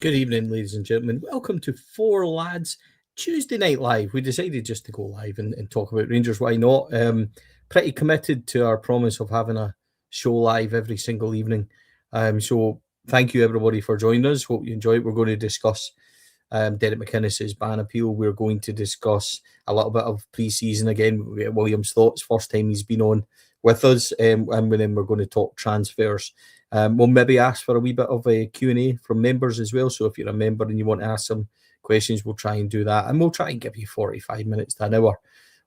Good evening, ladies and gentlemen. Welcome to Four Lads Tuesday Night Live. We decided just to go live and talk about Rangers. Why not? Pretty committed to our promise of having a show live every single evening. So thank you, everybody, for joining us. Hope you enjoy it. We're going to discuss Derek McInnes' ban appeal. We're going to discuss a little bit of pre-season again. We get William's thoughts. First time he's been on with us. And then we're going to talk transfers. We'll maybe ask for a wee bit of a Q&A from members as well. So if you're a member and you want to ask some questions, we'll try and do that. And we'll try and give you 45 minutes to an hour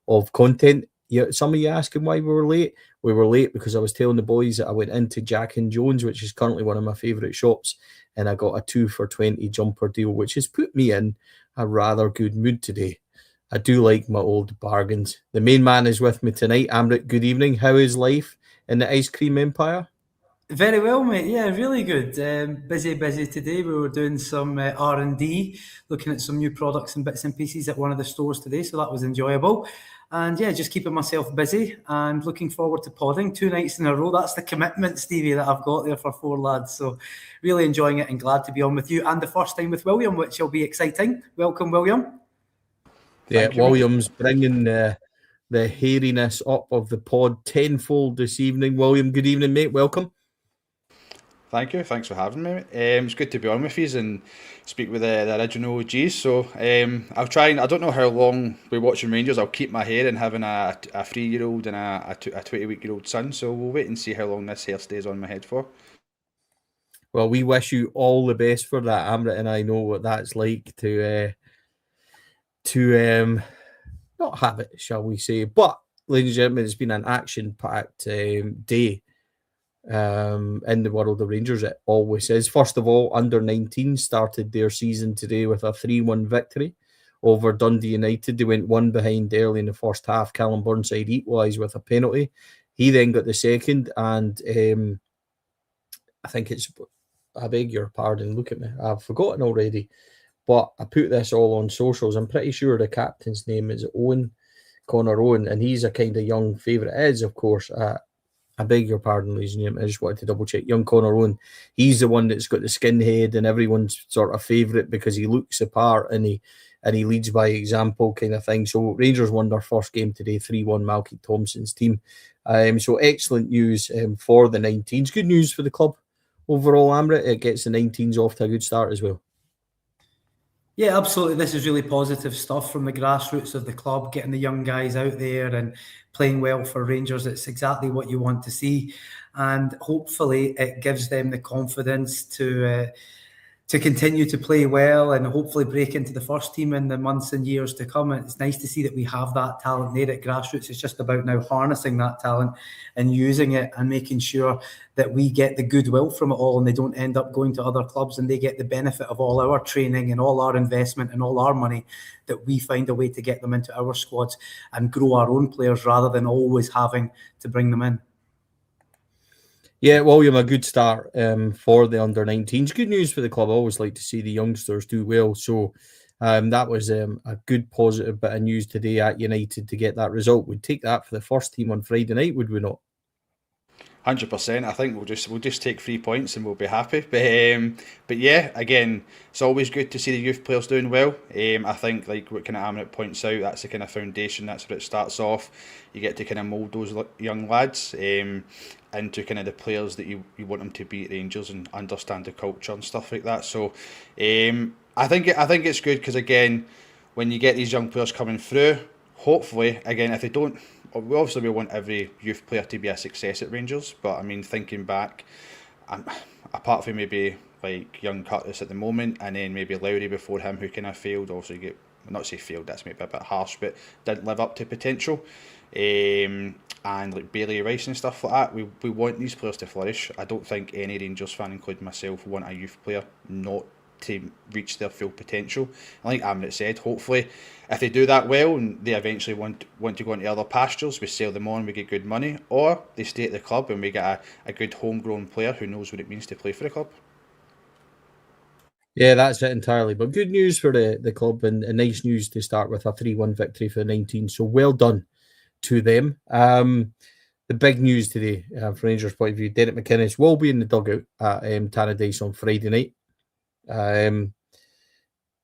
of content. Yeah, some of you asking why we were late. We were late because I was telling the boys that I went into Jack and Jones, which is currently one of my favourite shops, and I got a 2 for 20 jumper deal, which has put me in a rather good mood today. I do like my old bargains. The main man is with me tonight. Amrit, good evening. How is life in the ice cream empire? Very well, mate. Yeah, really good. Busy today. We were doing some R&D, looking at some new products and bits and pieces at one of the stores today, so that was enjoyable. And yeah, just keeping myself busy and looking forward to podding 2 nights in a row. That's the commitment, Steviie, that I've got there for Four Lads. So really enjoying it and glad to be on with you. And the first time with William, which will be exciting. Welcome, William. Yeah, William's bringing the hairiness up of the pod tenfold this evening. William, good evening, mate. Welcome. Thank you. Thanks for having me. It's good to be on with you and speak with the original OGs. So I'll try and I don't know how long we're watching Rangers. I'll keep my hair and having a 3-year-old and a 20-week-old son. So we'll wait and see how long this hair stays on my head for. Well, we wish you all the best for that, Amrit, and I know what that's like to not have it, shall we say. But, ladies and gentlemen, it's been an action-packed day. In the world of Rangers, it always is. First of all, under 19 started their season today with a 3-1 victory over Dundee United. They went 1 behind early in the first half. Callum Burnside equalised with a penalty. He then got the second, and I think it's, I beg your pardon, look at me, I've forgotten already, but I put this all on socials. I'm pretty sure the captain's name is Connor Owen, and he's a kind of young favourite. It is, of course, I beg your pardon, ladies and gentlemen. I just wanted to double check. Young Connor Owen, he's the one that's got the skinhead and everyone's sort of favourite because he looks the part and he leads by example kind of thing. So Rangers won their first game today, 3-1, Malky Thompson's team. So excellent news for the 19s. Good news for the club overall, Amrit. It gets the 19s off to a good start as well. Yeah, absolutely. This is really positive stuff from the grassroots of the club, getting the young guys out there and playing well for Rangers. It's exactly what you want to see. And hopefully it gives them the confidence to continue to play well and hopefully break into the first team in the months and years to come. And it's nice to see that we have that talent there at grassroots. It's just about now harnessing that talent and using it and making sure that we get the goodwill from it all and they don't end up going to other clubs and they get the benefit of all our training and all our investment and all our money, that we find a way to get them into our squads and grow our own players rather than always having to bring them in. Yeah, William, a good start for the under-19s. Good news for the club. I always like to see the youngsters do well. So that was a good positive bit of news today at United to get that result. We'd take that for the first team on Friday night, would we not? 100%. I think we'll just take 3 points and we'll be happy. But yeah, again, it's always good to see the youth players doing well. I think, like what kind of Amrit points out, that's the kind of foundation. That's where it starts off. You get to kind of mould those young lads into kind of the players that you want them to be at Rangers and understand the culture and stuff like that. So I think it's good because, again, when you get these young players coming through, hopefully, again, if they don't, obviously we want every youth player to be a success at Rangers, but I mean, thinking back, apart from maybe like young Curtis at the moment, and then maybe Lowry before him, who kind of failed, also not say failed, that's maybe a bit harsh, but didn't live up to potential, and like Bailey Rice and stuff like that, we want these players to flourish. I don't think any Rangers fan, including myself, want a youth player not to reach their full potential. And like Amrit said, hopefully if they do that well and they eventually want to go into other pastures, we sell them on, we get good money, or they stay at the club and we get a good homegrown player who knows what it means to play for the club. Yeah, that's it entirely. But good news for the club and nice news to start with a 3-1 victory for the 19. So well done to them. The big news today, from Rangers' point of view, Derek McInnes will be in the dugout at Tannadice on Friday night.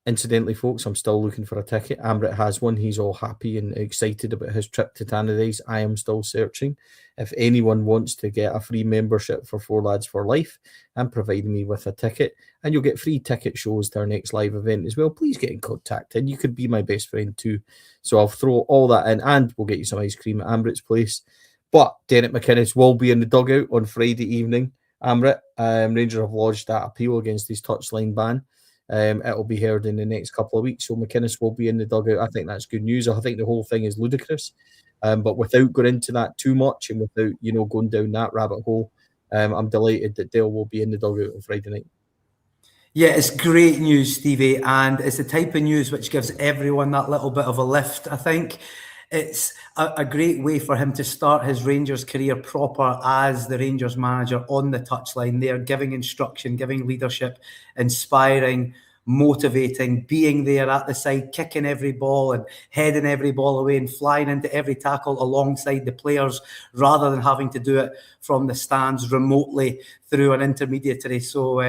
Incidentally, folks, I'm still looking for a ticket. Amrit has one. He's all happy and excited about his trip to Tannadice. I am still searching. If anyone wants to get a free membership for Four Lads for Life and provide me with a ticket, and you'll get free ticket shows to our next live event as well, please get in contact. And you could be my best friend too. So I'll throw all that in, and we'll get you some ice cream at Amrit's place. But Derek McInnes will be in the dugout on Friday evening. Amrit, Rangers have lodged that appeal against his touchline ban. It'll be heard in the next couple of weeks, so McInnes will be in the dugout. I think that's good news. I think the whole thing is ludicrous, but without going into that too much and without going down that rabbit hole, I'm delighted that Dale will be in the dugout on Friday night. Yeah, it's great news, Stevie, and it's the type of news which gives everyone that little bit of a lift, I think. It's a great way for him to start his Rangers career proper as the Rangers manager on the touchline there, giving instruction, giving leadership, inspiring, motivating, being there at the side, kicking every ball and heading every ball away and flying into every tackle alongside the players rather than having to do it from the stands remotely through an intermediary. So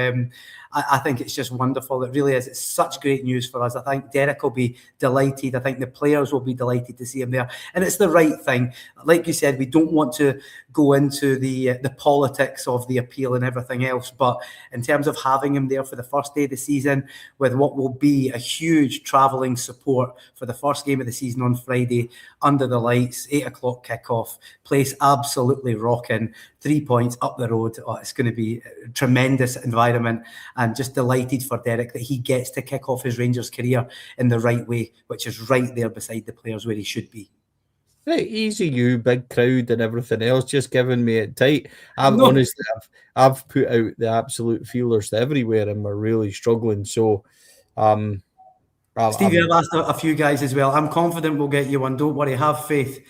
I think it's just wonderful. It really is. It's such great news for us. I think Derek will be delighted. I think the players will be delighted to see him there. And it's the right thing. Like you said, we don't want to go into the politics of the appeal and everything else. But in terms of having him there for the first day of the season with what will be a huge travelling support for the first game of the season on Friday, under the lights, 8 o'clock kickoff, place absolutely rocking, 3 points up the road. Oh, it's going to be a tremendous environment, and just delighted for Derek that he gets to kick off his Rangers career in the right way, which is right there beside the players where he should be. Right, easy you, big crowd and everything else, just giving me it tight. Honestly, I've put out the absolute feelers everywhere and we're really struggling. So, Stevie, I've asked a few guys as well. I'm confident we'll get you one. Don't worry, have faith.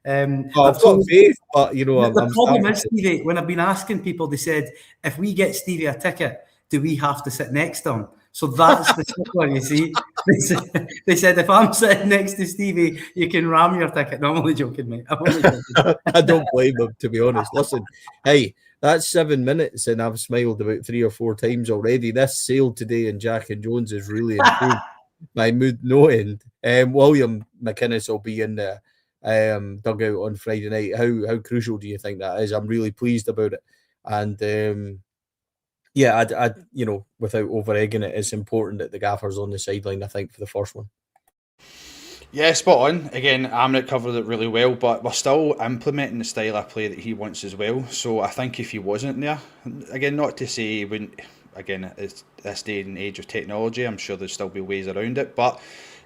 I've got faith, but the problem is, Stevie, when I've been asking people, they said, if we get Stevie a ticket, do we have to sit next to him? So that's the stickler, you see. They said, if I'm sitting next to Stevie, you can ram your ticket. No, I'm only joking, mate. I'm only joking. I don't blame them, to be honest. Listen, hey, that's 7 minutes and I've smiled about 3 or 4 times already. This sale today in Jack and Jones has really improved my mood, no end. William McInnes will be in the dugout on Friday night. How crucial do you think that is? I'm really pleased about it. And yeah, I without over egging it, it's important that the gaffer's on the sideline, I think, for the first one. Yeah, spot on. Again, Amrit covered it really well, but we're still implementing the style of play that he wants as well. So I think if he wasn't there, again, not to say he wouldn't, again, it's this day and age of technology, I'm sure there'd still be ways around it, but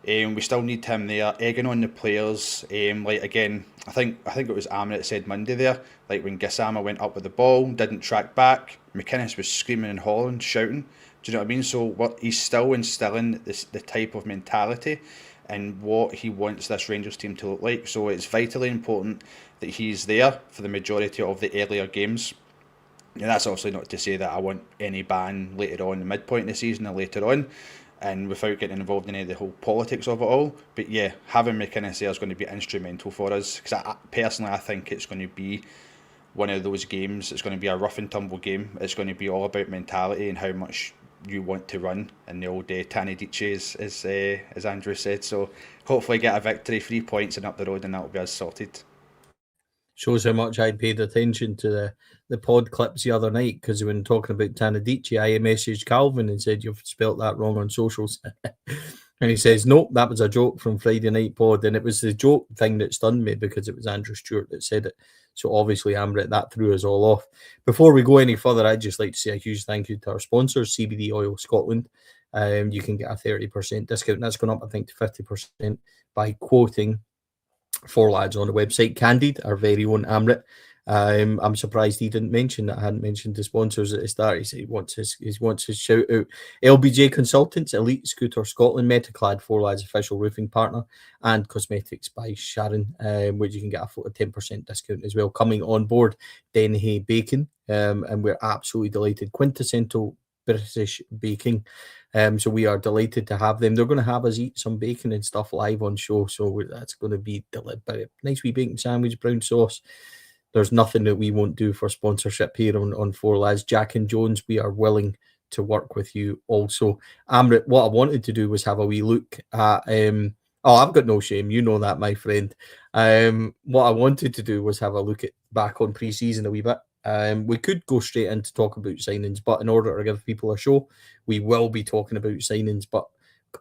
we still need him there, egging on the players. Like, again, I think it was Amrit that said Monday there, like when Gassama went up with the ball, didn't track back, McInnes was screaming and hollering, shouting. Do you know what I mean? So he's still instilling the type of mentality and what he wants this Rangers team to look like. So it's vitally important that he's there for the majority of the earlier games. And that's obviously not to say that I want any ban later on, the midpoint of the season or later on, and without getting involved in any of the whole politics of it all. But yeah, having McInnes there is going to be instrumental for us, because I think it's going to be one of those games. It's going to be a rough and tumble game. It's going to be all about mentality and how much you want to run in the old Tannadice, as Andrew said. So hopefully get a victory, 3 points and up the road, and that'll be us sorted. Shows how much I paid attention to the pod clips the other night, because when talking about Tannadice, I messaged Calvin and said, you've spelt that wrong on socials. And he says, nope, that was a joke from Friday Night Pod. And it was the joke thing that stunned me, because it was Andrew Stewart that said it. So obviously, Amrit, that threw us all off. Before we go any further, I'd just like to say a huge thank you to our sponsors, CBD Oil Scotland. You can get a 30% discount. That's gone up, I think, to 50% by quoting Four Lads on the website. Candid, our very own Amrit. I'm surprised he didn't mention that. I hadn't mentioned the sponsors at the start. He said he wants his shout out. LBJ Consultants, Elite Scooter Scotland, Metaclad, Four Lads official roofing partner, and Cosmetics by Sharon, which you can get a 10% discount as well. Coming on board, Denhay Bacon, and we're absolutely delighted. Quintessential British baking. So we are delighted to have them. They're going to have us eat some bacon and stuff live on show, so that's going to be deliberate. Nice wee bacon sandwich, brown sauce. There's nothing that we won't do for sponsorship here on Four Lads. Jack and Jones, we are willing to work with you also. Amrit, what I wanted to do was have a wee look at I've got no shame, you know that, my friend. What I wanted to do was have a look at back on pre-season a wee bit. We could go straight in to talk about signings, but in order to give people a show, we will be talking about signings, but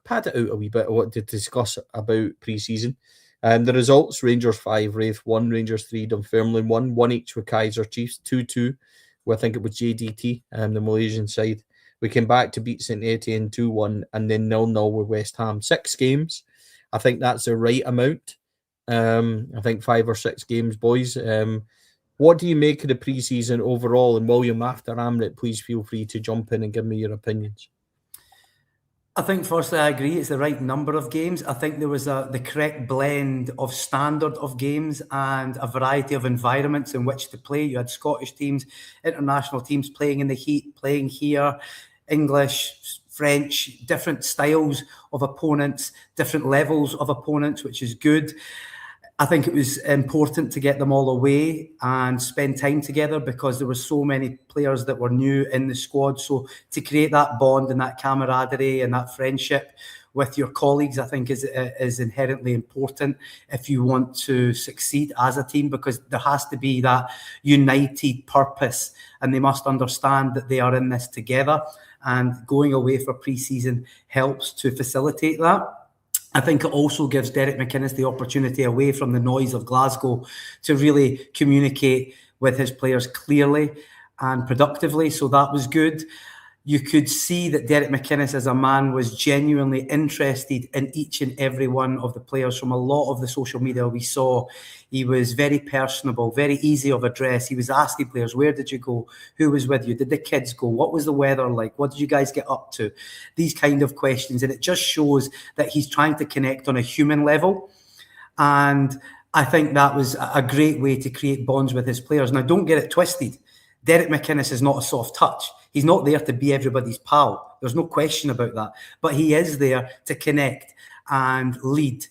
pad it out a wee bit of what to discuss about pre-season. The results: Rangers 5, Wraith 1, Rangers 3, Dunfermline 1, 1 each with Kaiser Chiefs, 2-2 with, I think it was JDT, the Malaysian side. We came back to beat St Etienne 2-1 and then 0-0 with West Ham. 6 games. I think that's the right amount. I think 5 or 6 games, boys. What do you make of the pre-season overall? And William, after Amrit, please feel free to jump in and give me your opinions. I think, firstly, I agree it's the right number of games. I think there was the correct blend of standard of games and a variety of environments in which to play. You had Scottish teams, international teams playing in the heat, playing here, English, French, different styles of opponents, different levels of opponents, which is good. I think it was important to get them all away and spend time together because there were so many players that were new in the squad. So to create that bond and that camaraderie and that friendship with your colleagues, I think is inherently important if you want to succeed as a team, because there has to be that united purpose and they must understand that they are in this together, and going away for pre-season helps to facilitate that. I think it also gives Derek McInnes the opportunity, away from the noise of Glasgow, to really communicate with his players clearly and productively. So that was good. You could see that Derek McInnes as a man was genuinely interested in each and every one of the players. From a lot of the social media we saw, he was very personable, very easy of address. He was asking players, where did you go? Who was with you? Did the kids go? What was the weather like? What did you guys get up to? These kind of questions. And it just shows that he's trying to connect on a human level. And I think that was a great way to create bonds with his players. Now, don't get it twisted. Derek McInnes is not a soft touch. He's not there to be everybody's pal. There's no question about that. But he is there to connect and lead.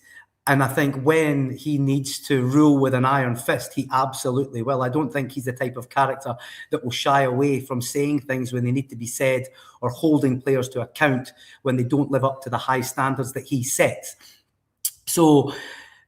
And I think when he needs to rule with an iron fist, he absolutely will. I don't think he's the type of character that will shy away from saying things when they need to be said, or holding players to account when they don't live up to the high standards that he sets. So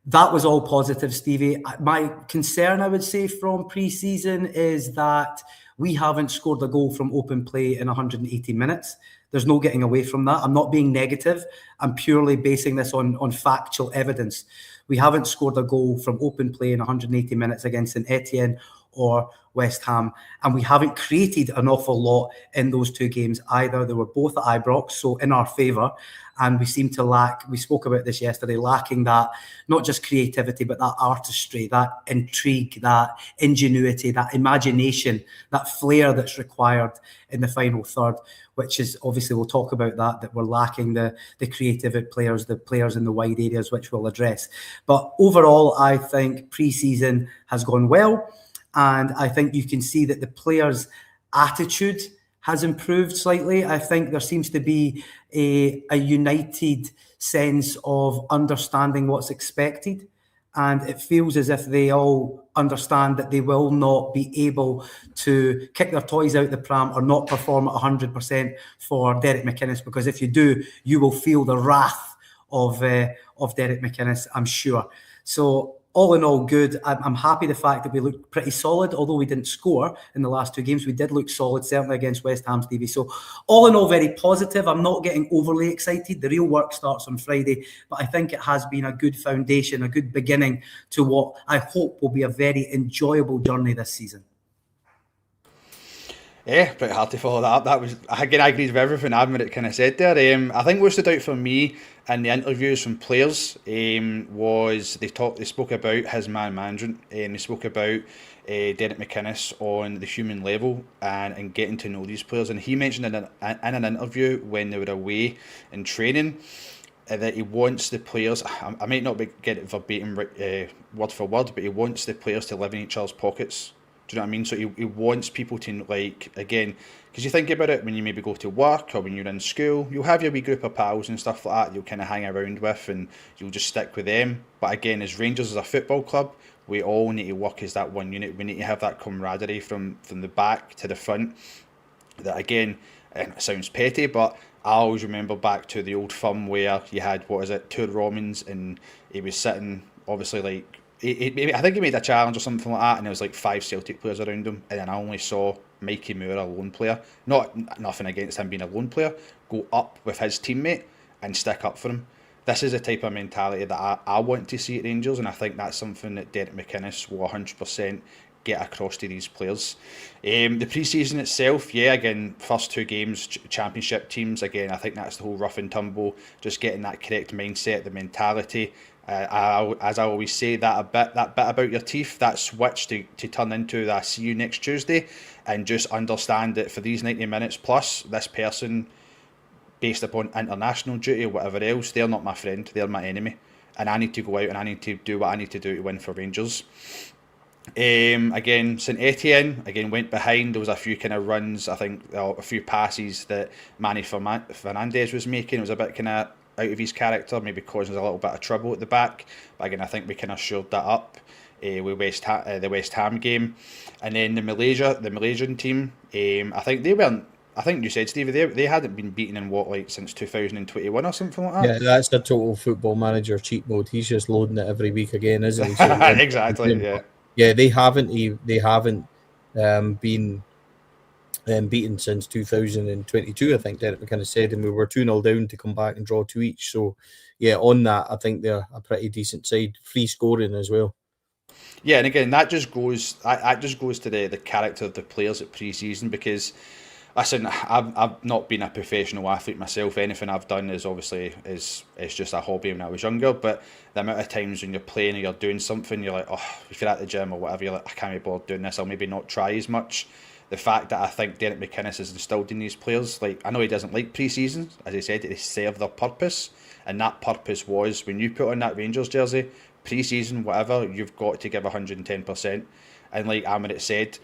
that was all positive, Steviie. My concern, I would say, from pre-season is that we haven't scored a goal from open play in 180 minutes. There's no getting away from that. I'm not being negative. I'm purely basing this on factual evidence. We haven't scored a goal from open play in 180 minutes against St Etienne or West Ham. And we haven't created an awful lot in those 2 games either. They were both at Ibrox, so in our favour. And we seem to lack, we spoke about this yesterday, lacking that, not just creativity, but that artistry, that intrigue, that ingenuity, that imagination, that flair that's required in the final third, which is, obviously, we'll talk about that we're lacking the creative players, the players in the wide areas, which we'll address. But overall, I think pre-season has gone well. And I think you can see that the players' attitude has improved slightly. I think there seems to be a united sense of understanding what's expected. And it feels as if they all understand that they will not be able to kick their toys out the pram or not perform at 100% for Derek McInnes, because if you do, you will feel the wrath of Derek McInnes, I'm sure. So all in all, good. I'm happy the fact that we looked pretty solid, although we didn't score in the last 2 games. We did look solid, certainly against West Ham, Steviie. So all in all, very positive. I'm not getting overly excited. The real work starts on Friday, but I think it has been a good foundation, a good beginning to what I hope will be a very enjoyable journey this season. Yeah, pretty hard to follow that up. That was, again, I agree with everything Amrit kind of said there. I think what stood out for me in the interviews from players was they spoke about his man management, and they spoke about Derek McInnes on the human level and getting to know these players. And he mentioned in an interview when they were away in training that he wants the players, I might not get it verbatim word for word, but he wants the players to live in each other's pockets. Do you know what I mean? So he wants people to, like, again, because you think about it, when you maybe go to work or when you're in school, you'll have your wee group of pals and stuff like that you'll kind of hang around with, and you'll just stick with them. But again, as Rangers, as a football club, we all need to work as that one unit. We need to have that camaraderie from the back to the front. That, again, and it sounds petty, but I always remember back to the old firm where you had, 2 Romans, and he was sitting, obviously, like, I think he made a challenge or something like that, and there was like 5 Celtic players around him, and then I only saw Mikey Moore, a lone player, nothing against him being a lone player, go up with his teammate and stick up for him. This is the type of mentality that I want to see at Rangers, and I think that's something that Derek McInnes will 100% get across to these players. The pre-season itself, yeah, again, first 2 games, championship teams, again, I think that's the whole rough and tumble, just getting that correct mindset, the mentality. As I always say, that bit about your teeth, that switch to turn into that see you next Tuesday, and just understand that for these 90 minutes plus, this person, based upon international duty or whatever else, they're not my friend, they're my enemy, and I need to go out and I need to do what I need to do to win for Rangers. Again, St Etienne again went behind. There was a few kind of runs, I think a few passes that Manny Fernandez was making. It was a bit kind of out of his character, maybe causing a little bit of trouble at the back. But again, I think we kind of shored that up with the West Ham game. And then the Malaysian team, I think they weren't. I think you said, Steviie, they hadn't been beaten in since 2021 or something like that. Yeah, that's a total Football Manager cheat mode. He's just loading it every week again, isn't he? So exactly. Yeah. Yeah, they haven't been beaten since 2022, I think Derek McInnes said, and we were 2-0 down to come back and draw 2 each. So, yeah, on that, I think they're a pretty decent side. Free scoring as well. Yeah, and again, that just goes to the character of the players at pre-season, because listen, I've not been a professional athlete myself. Anything I've done is obviously is just a hobby when I was younger. But the amount of times when you're playing or you're doing something, you're like, oh, if you're at the gym or whatever, you're like, I can't be bothered doing this. I'll maybe not try as much. The fact that I think Derek McInnes has instilled in these players, like, I know he doesn't like pre-season, as I said, they serve their purpose, and that purpose was when you put on that Rangers jersey, pre-season, whatever, you've got to give 110%. And like Amrit said,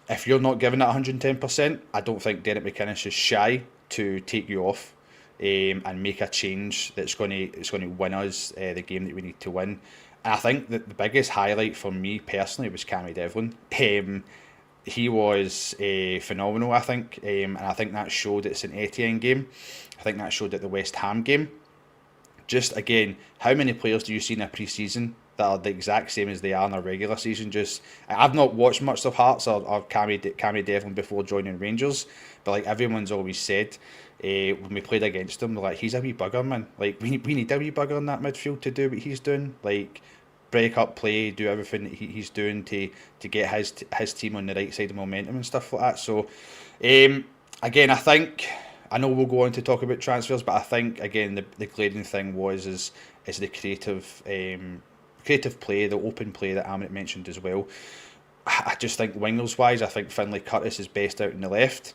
if you're not giving it 110%, I don't think Derek McInnes is shy to take you off and make a change that's going to win us the game that we need to win. And I think that the biggest highlight for me personally was Cammy Devlin. He was phenomenal, I think, and I think that showed at St Etienne game. I think that showed at the West Ham game. Just again, how many players do you see in a pre-season that are the exact same as they are in a regular season? Just, I've not watched much of Hearts or Cammy Devlin before joining Rangers, but like everyone's always said, when we played against him, they're like, he's a wee bugger, man. Like we need a wee bugger in that midfield to do what he's doing. Like break up play, do everything that he's doing to get his team on the right side of momentum and stuff like that. So again, I know we'll go on to talk about transfers, but I think again the glaring thing is the creative play, the open play that Amrit mentioned as well. I just think wingers wise, I think Finlay Curtis is best out in the left,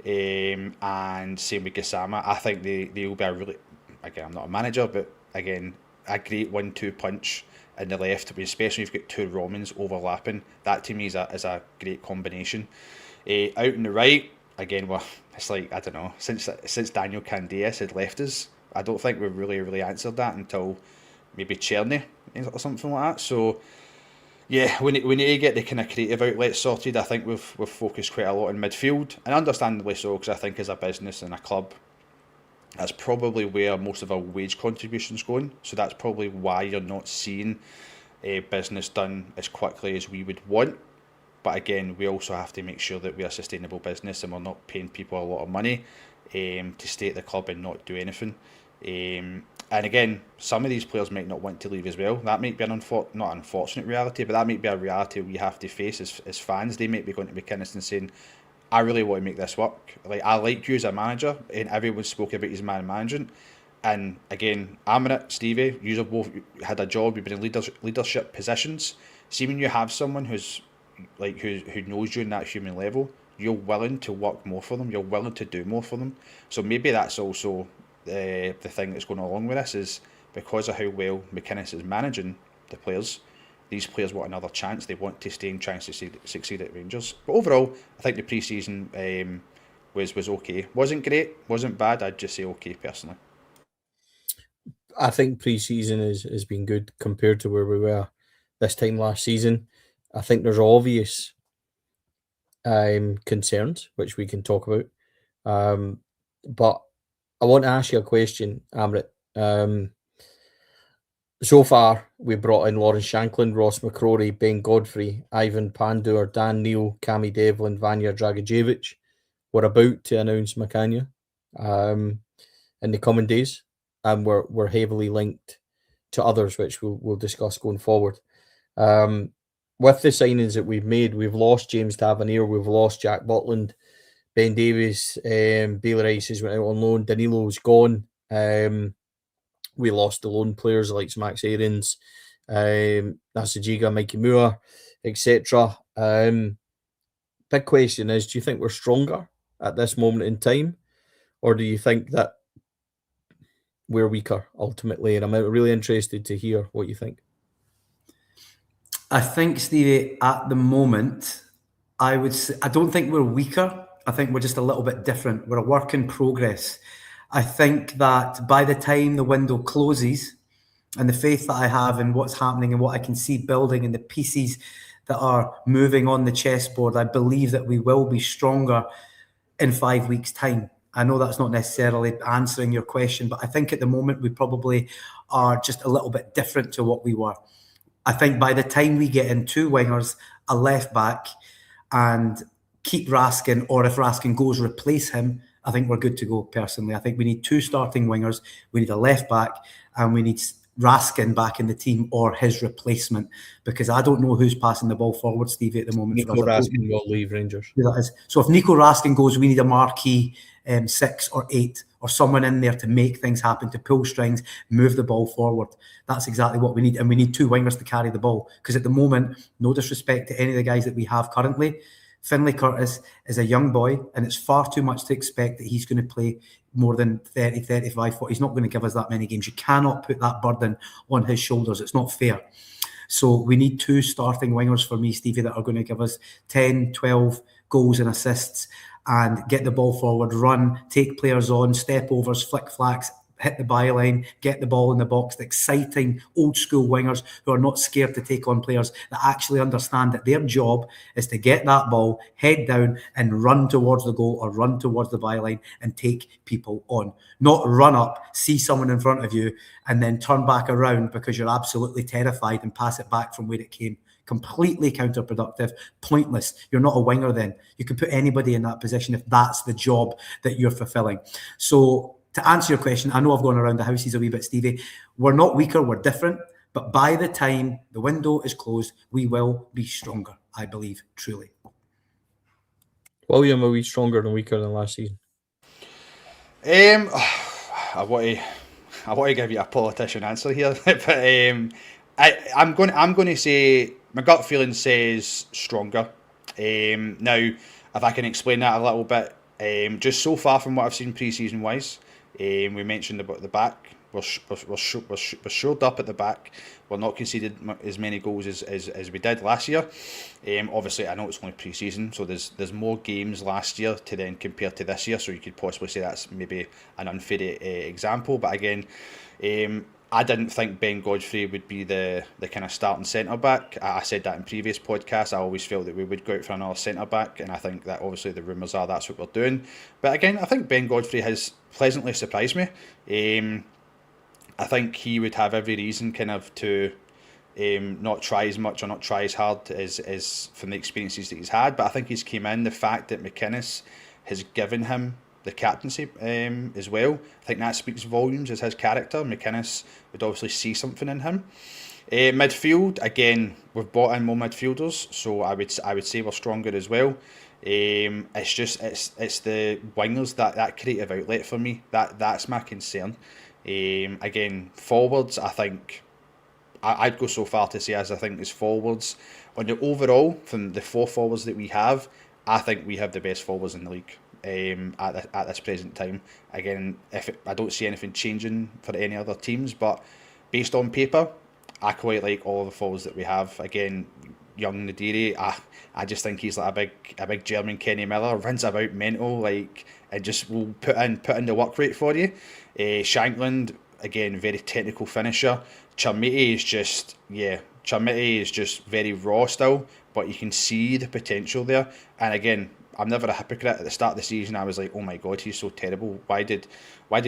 and same with Gassama. I think they'll be a really, again, I'm not a manager, but again, a great 1-2 punch in the left, especially if you've got 2 Romans overlapping. That to me is a great combination. Out in the right, again, well, it's like, I don't know, since Daniel Candeas had left us, I don't think we've really answered that until maybe Cherny or something like that. So yeah, we need to get the kind of creative outlets sorted. I think we've focused quite a lot on midfield, and understandably so, because I think as a business and a club, that's probably where most of our wage contribution's going. So that's probably why you're not seeing business done as quickly as we would want. But again, we also have to make sure that we're a sustainable business and we're not paying people a lot of money to stay at the club and not do anything. And again, some of these players might not want to leave as well. That might be not an unfortunate reality, but that might be a reality we have to face as fans. They might be going to McInnes and saying, I really want to make this work. Like, I like you as a manager, and everyone spoke about his man management. And again, Amrit, Steviie, you have both had a job, you've been in leadership positions. See, when you have someone who knows you in that human level, you're willing to work more for them, you're willing to do more for them. So maybe that's also the thing that's going along with this, is because of how well McInnes is managing the players, these players want another chance. They want to stay and try and succeed at Rangers. But overall, I think the pre-season was okay. Wasn't great, wasn't bad. I'd just say okay personally. I think pre-season has been good compared to where we were this time last season. I think there's obvious concerns, which we can talk about. But I want to ask you a question, Amrit. So far, we brought in Lawrence Shankland, Ross McCrory, Ben Godfrey, Ivan Pandur, Dan Neil, Cami Devlin, Vanya Dragicevic. We're about to announce Makhanya in the coming days, and we're heavily linked to others, which we'll discuss going forward. With the signings that we've made, we've lost James Tavernier, we've lost Jack Butland, Ben Davies, Baylor Rice has went out on loan, Danilo's gone. We lost the loan players like Max Aarons, Nasajiga, Mikey Moore, etc. Big question is, do you think we're stronger at this moment in time, or do you think that we're weaker ultimately? And I'm really interested to hear what you think. I think, Steviie, at the moment, I would say, I don't think we're weaker. I think we're just a little bit different. We're a work in progress. I think that by the time the window closes, and the faith that I have in what's happening and what I can see building and the pieces that are moving on the chessboard, I believe that we will be stronger in 5 weeks' time. I know that's not necessarily answering your question, but I think at the moment we probably are just a little bit different to what we were. I think by the time we get in 2 wingers, a left back, and keep Raskin, or if Raskin goes, replace him, I think we're good to go, personally. I think we need 2 starting wingers, we need a left back, and we need Raskin back in the team or his replacement, because I don't know who's passing the ball forward, Steviie, at the moment. Nico Raskin will leave Rangers. So if Nico Raskin goes, we need a marquee 6 or 8 or someone in there to make things happen, to pull strings, move the ball forward. That's exactly what we need. And we need 2 wingers to carry the ball, because at the moment, no disrespect to any of the guys that we have currently, Finlay Curtis is a young boy, and it's far too much to expect that he's going to play more than 30, 35, 40. He's not going to give us that many games. You cannot put that burden on his shoulders. It's not fair. So we need 2 starting wingers for me, Steviie, that are going to give us 10, 12 goals and assists and get the ball forward, run, take players on, step overs, flick flacks, hit the byline, get the ball in the box. The exciting old school wingers who are not scared to take on players, that actually understand that their job is to get that ball, head down and run towards the goal or run towards the byline and take people on. Not run up, see someone in front of you and then turn back around because you're absolutely terrified and pass it back from where it came. Completely counterproductive, pointless. You're not a winger then. You can put anybody in that position if that's the job that you're fulfilling. So to answer your question, I know I've gone around the houses a wee bit, Steviie. We're not weaker, we're different. But by the time the window is closed, we will be stronger, I believe, truly. William, are we stronger and weaker than last season? I want to give you a politician answer here, but I'm going to say my gut feeling says stronger. Now, if I can explain that a little bit, just so far from what I've seen pre-season wise, we mentioned about the back. We're shored up at the back. We're not conceded as many goals as we did last year. Obviously, I know it's only pre-season, so there's more games last year to then compare to this year, so you could possibly say that's maybe an unfair example. But again, I didn't think Ben Godfrey would be the kind of starting centre-back. I said that in previous podcasts. I always felt that we would go out for another centre-back, and I think that obviously the rumours are that's what we're doing. But again, I think Ben Godfrey has pleasantly surprised me. I think he would have every reason kind of to not try as much or not try as hard as from the experiences that he's had. But I think he's came in, the fact that McInnes has given him the captaincy as well, I think that speaks volumes as his character. McInnes would obviously see something in him. Midfield, again, we've brought in more midfielders, so I would say we're stronger as well. It's the wingers that creative outlet for me. That's my concern. Again, forwards, I think I'd go so far to say as forwards on the overall, from the 4 forwards that we have, I think we have the best forwards in the league at this present time. Again, I don't see anything changing for any other teams, but based on paper, I quite like all of the forwards that we have. Again, young Nadiri, I just think he's like a big German Kenny Miller, runs about mental, and just will put in the work rate for you. Shankland, again, very technical finisher. Chermiti is just very raw still, but you can see the potential there. And again, I'm never a hypocrite. At the start of the season, I was like, oh my God, he's so terrible. Why did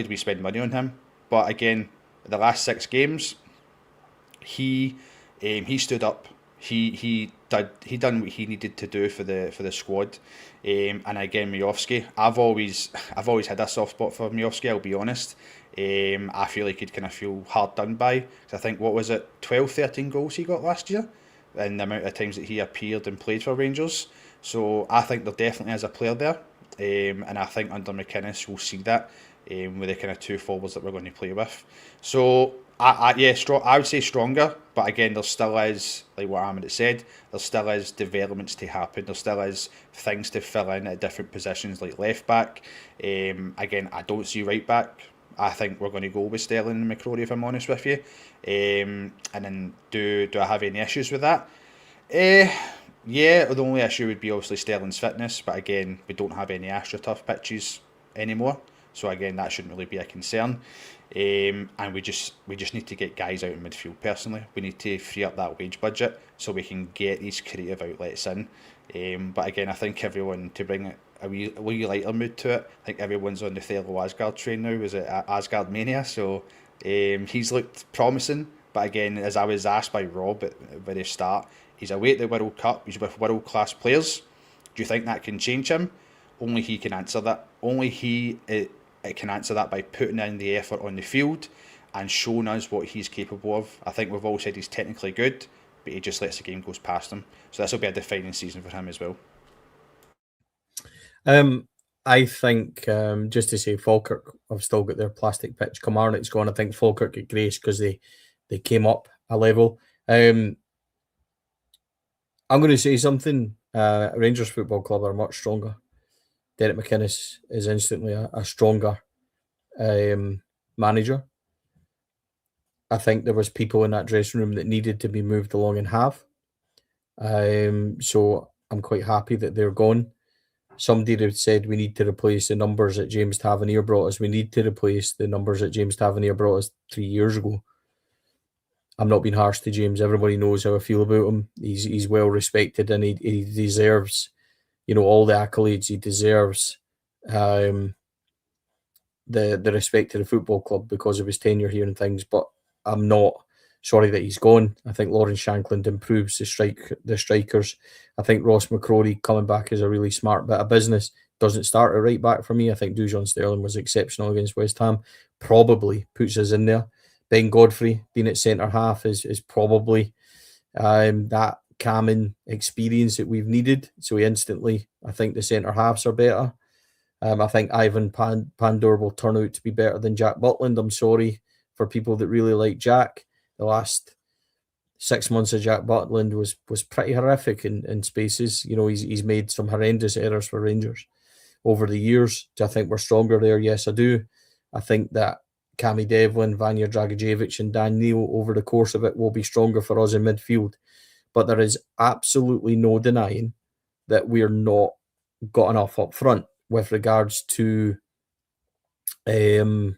we spend money on him? But again, the last 6 games, he stood up. He done what he needed to do for the squad. And again, Miovski, I've always had a soft spot for Miovski, I'll be honest. I feel like he'd kind of feel hard done by. Cause I think, what was it, 12, 13 goals he got last year? And the amount of times that he appeared and played for Rangers. So I think there definitely is a player there. And I think under McInnes we'll see that with the kind of 2 forwards that we're going to play with. So I would say stronger, but again, there still is, like what Amrit said, there still is developments to happen. There still is things to fill in at different positions, like left back. Again, I don't see right back. I think we're going to go with Sterling and McCrory, if I'm honest with you. And then do I have any issues with that? Yeah, the only issue would be obviously Sterling's fitness, but again, we don't have any AstroTurf pitches anymore, so again, that shouldn't really be a concern. And we just need to get guys out in midfield. Personally, we need to free up that wage budget so we can get these creative outlets in. But again, I think everyone, to bring it a wee lighter mood to it, I think everyone's on the Thello Asgard train now. Is it Asgard Mania? So he's looked promising, but again, as I was asked by Rob at the very start, he's away at the World Cup, he's with world class players. Do you think that can change him? Only he can answer that. Only he can answer that by putting in the effort on the field and showing us what he's capable of. I think we've all said he's technically good, but he just lets the game go past him. So this will be a defining season for him as well. I think, just to say, Falkirk have still got their plastic pitch. Kilmarnock's gone. I think Falkirk get grace because they came up a level. I'm going to say something. Rangers Football Club are much stronger. Derek McInnes is instantly a stronger manager. I think there was people in that dressing room that needed to be moved along and have. So I'm quite happy that they're gone. Somebody had said we need to replace the numbers that James Tavernier brought us. We need to replace the numbers that James Tavernier brought us 3 years ago. I'm not being harsh to James. Everybody knows how I feel about him. He's well respected and he deserves, all the accolades. He deserves the respect to the football club because of his tenure here and things. But I'm not sorry that he's gone. I think Lawrence Shankland improves the strikers. I think Ross McCrory coming back is a really smart bit of business. Doesn't start at right back for me. I think Dujon Sterling was exceptional against West Ham. Probably puts us in there. Ben Godfrey being at centre half is probably that calming experience that we've needed. So instantly, I think the centre halves are better. I think Ivan Pandor will turn out to be better than Jack Butland. I'm sorry for people that really like Jack. The last 6 months of Jack Butland was pretty horrific in spaces. He's made some horrendous errors for Rangers over the years. Do I think we're stronger there? Yes, I do. I think that Cammy Devlin, Vanya Dragicevic and Dan Neil over the course of it will be stronger for us in midfield. But there is absolutely no denying that we're not got enough up front with regards to the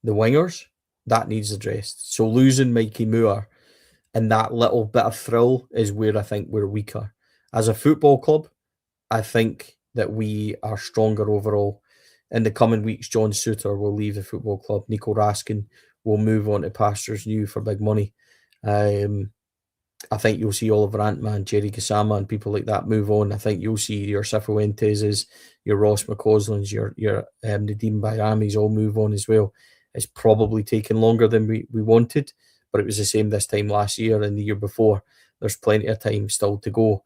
wingers. That needs addressed. So losing Mikey Moore and that little bit of thrill is where I think we're weaker. As a football club, I think that we are stronger overall. In the coming weeks, John Suter will leave the football club. Nico Raskin will move on to pastures new for big money. I think you'll see Oliver Antman, Jerry Gassama and people like that move on. I think you'll see your Cifuentes, your Ross McCauslins, your Nadeem Bayamis all move on as well. It's probably taken longer than we wanted, but it was the same this time last year and the year before. There's plenty of time still to go.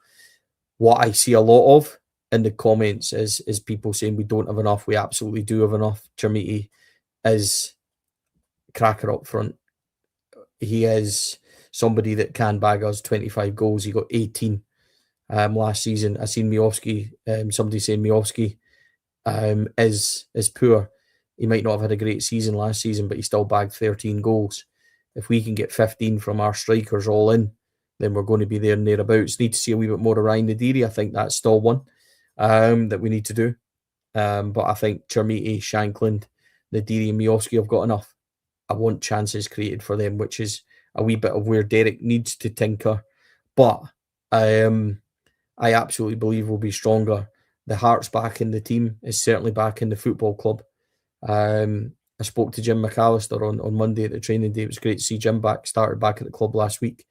What I see a lot of in the comments is people saying we don't have enough. We absolutely do have enough. Chermiti is cracker up front. He is somebody that can bag us 25 goals. He got 18 last season. I seen Miovski, somebody saying Miovski is poor. He might not have had a great season last season, but he still bagged 13 goals. If we can get 15 from our strikers all in, then we're going to be there and thereabouts. Need to see a wee bit more of Ryan Nadiri. I think that's still one that we need to do. But I think Chermiti, Shankland, Nadiri and Miovski have got enough. I want chances created for them, which is a wee bit of where Derek needs to tinker. But I absolutely believe we'll be stronger The heart's back in the team. It's certainly back in the football club. I spoke to Jim McAllister on Monday at the training day. It was great to see Jim back, started back at the club last week.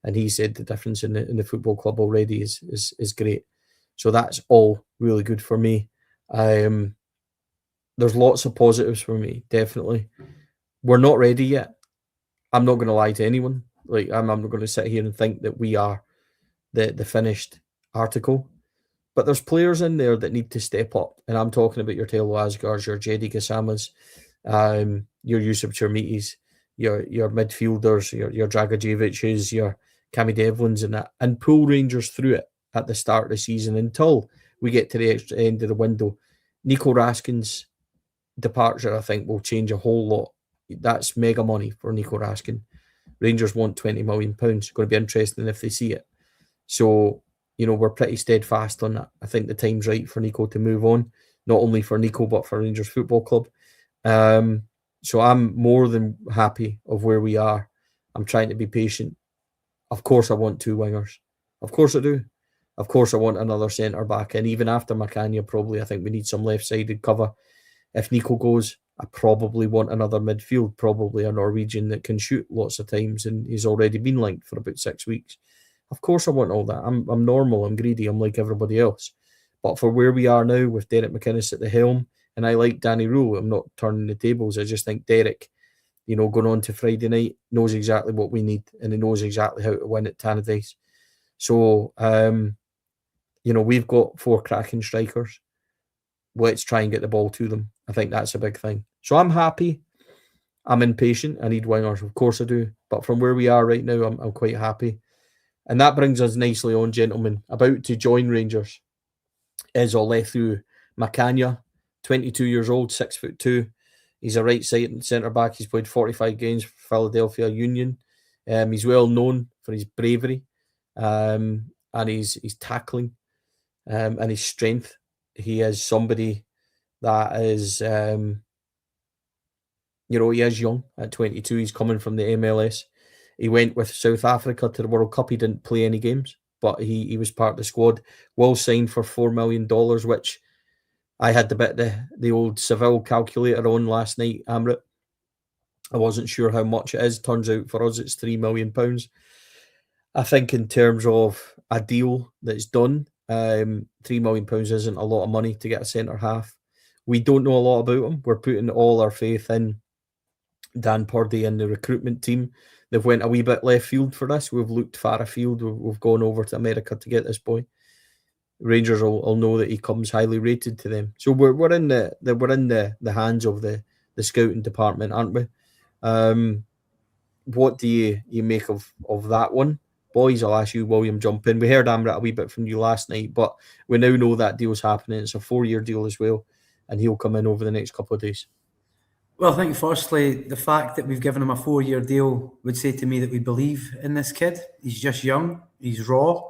And he said the difference in the football club already is great. So that's all really good for me. There's lots of positives for me, definitely. We're not ready yet. I'm not going to lie to anyone. Like, I'm not going to sit here and think that we are the finished article. But there's players in there that need to step up. And I'm talking about your Taylor Asgars, your Jedi Gasamas, your Yusuf Chermitis, your midfielders, your Dragojevic's, your Cammy Devlins and that, and pull Rangers through it at the start of the season until we get to the extra end of the window. Nico Raskin's departure, I think, will change a whole lot. That's mega money for Nico Raskin. Rangers want £20 million. It's going to be interesting if they see it. So, we're pretty steadfast on that. I think the time's right for Nico to move on, not only for Nico, but for Rangers Football Club. So I'm more than happy of where we are. I'm trying to be patient. Of course I want 2 wingers. Of course I do. Of course I want another centre-back. And even after Makhanya, probably, I think we need some left-sided cover. If Nico goes, I probably want another midfield, probably a Norwegian that can shoot lots of times, and he's already been linked for about 6 weeks. Of course I want all that. I'm normal, I'm greedy, I'm like everybody else. But for where we are now with Derek McInnes at the helm, and I like Danny Rule, I'm not turning the tables. I just think Derek, going on to Friday night, knows exactly what we need, and he knows exactly how to win at Tannadice. So, we've got 4 cracking strikers. Let's try and get the ball to them. I think that's a big thing. So I'm happy. I'm impatient. I need wingers. Of course I do. But from where we are right now, I'm quite happy. And that brings us nicely on, gentlemen. About to join Rangers is Olefu Makhanya, 22 years old, 6'2". He's a right-sided centre-back. He's played 45 games for Philadelphia Union. He's well known for his bravery and his tackling and his strength. He is somebody that is, he is young at 22. He's coming from the MLS. He went with South Africa to the World Cup. He didn't play any games, but he was part of the squad. Will signed for $4 million, which I had the old Seville calculator on last night, Amrit. I wasn't sure how much it is. Turns out for us it's £3 million. I think in terms of a deal that's done, £3 million isn't a lot of money to get a centre half. We don't know a lot about him. We're putting all our faith in Dan Purdy and the recruitment team. They've went a wee bit left field for this. We've looked far afield. We've gone over to America to get this boy. Rangers will know that he comes highly rated to them. So we're in the hands of the scouting department, aren't we? What do you make of that one? Boys, I'll ask you, William, jump in. We heard Amrit a wee bit from you last night, but we now know that deal's happening. It's a 4-year deal as well, and he'll come in over the next couple of days. Well, I think firstly, the fact that we've given him a 4-year deal would say to me that we believe in this kid. He's just young. He's raw.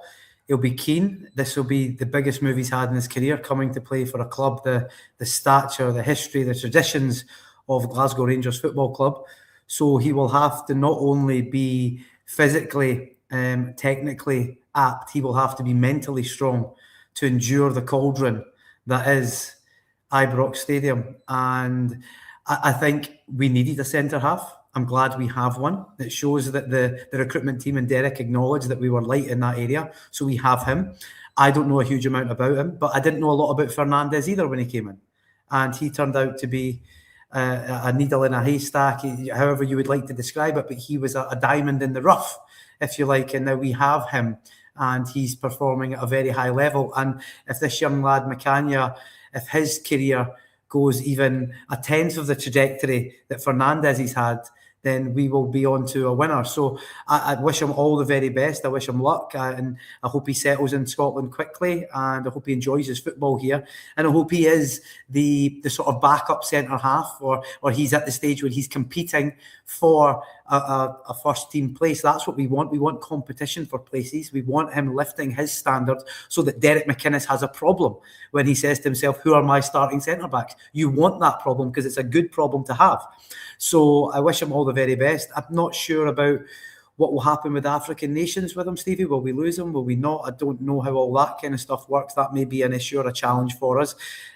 He'll be keen. This will be the biggest move he's had in his career, coming to play for a club, the stature, the history, the traditions of Glasgow Rangers Football Club. So he will have to not only be physically, technically apt, he will have to be mentally strong to endure the cauldron that is Ibrox Stadium. And I think we needed a centre-half. I'm glad we have one. It shows that the recruitment team and Derek acknowledged that we were light in that area, so we have him. I don't know a huge amount about him, but I didn't know a lot about Fernandez either when he came in. And he turned out to be a needle in a haystack, however you would like to describe it, but he was a diamond in the rough, if you like, and now we have him, and he's performing at a very high level. And if this young lad, Makhanya, if his career goes even a tenth of the trajectory that Fernandez has had, then we will be on to a winner. So I wish him all the very best. I wish him luck, and I hope he settles in Scotland quickly, and I hope he enjoys his football here, and I hope he is the sort of backup centre half, or he's at the stage where he's competing for a first team place. That's what we want. We want competition for places. We want him lifting his standards so that Derek McInnes has a problem when he says to himself, who are my starting centre backs? You want that problem because it's a good problem to have. So I wish him all the very best. I'm not sure about what will happen with African nations with him, Steviie? Will we lose him? Will we not? I don't know how all that kind of stuff works. That may be an issue or a challenge for us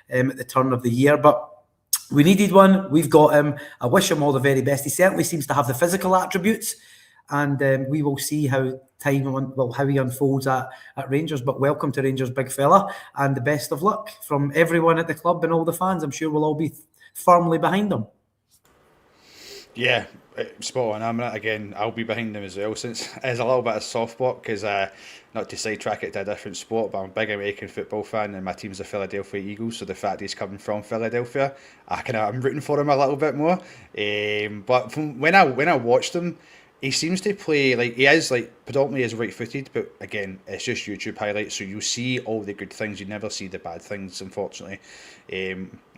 at the turn of the year. But we needed one. We've got him. I wish him all the very best. He certainly seems to have the physical attributes. And we will see how how he unfolds at Rangers. But welcome to Rangers, big fella, and the best of luck from everyone at the club and all the fans. I'm sure we'll all be firmly behind him. Yeah, spot on. Again, I'll be behind him as well, since there's a little bit of soft spot, because not to sidetrack it to a different sport, but I'm a big American football fan and my team's the Philadelphia Eagles, so the fact he's coming from Philadelphia, I'm rooting for him a little bit more. But from when I watched him, he seems to play like he is predominantly is right-footed, but again, it's just YouTube highlights, so you see all the good things, you never see the bad things, unfortunately.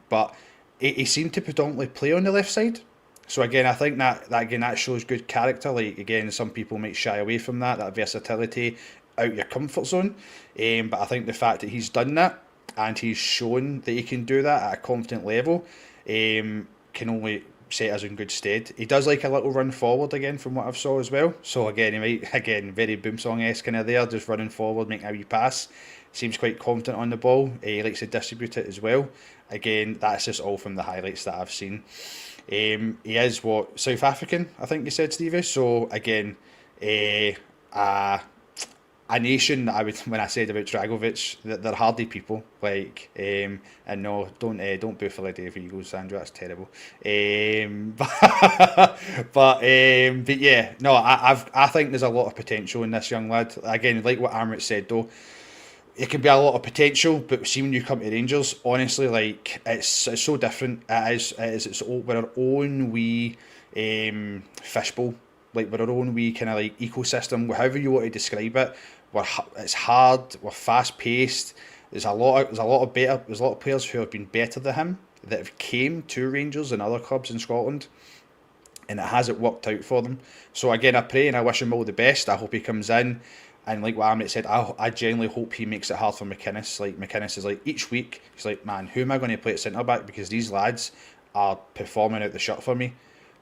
But he seemed to predominantly play on the left side. So again, I think that shows good character. Like again, some people might shy away from that versatility out your comfort zone. But I think the fact that he's done that and he's shown that he can do that at a confident level, can only set us in good stead. He does like a little run forward again from what I've saw as well. So again, he might very Boomsong-esque kind of there, just running forward, making a wee pass. Seems quite confident on the ball. He likes to distribute it as well. Again, that's just all from the highlights that I've seen. He is South African, I think you said, Steviie. So again, a nation that I would, when I said about Dragovic, they're hardy people. And no, don't boo Philadelphia Eagles, Sandra. That's terrible. But yeah, no, I think there's a lot of potential in this young lad. Again, like what Amrit said though, it can be a lot of potential, but see when you come to Rangers, honestly, it's so different. We're our own wee fishbowl. We're our own wee kind of ecosystem, however you want to describe it. It's hard. We're fast paced. There's a lot of players who have been better than him that have came to Rangers and other clubs in Scotland, and it hasn't worked out for them. So again, I pray and I wish him all the best. I hope he comes in. And like what Amrit said, I genuinely hope he makes it hard for McInnes. McInnes is each week, he's like, man, who am I going to play at centre-back? Because these lads are performing out the shirt for me.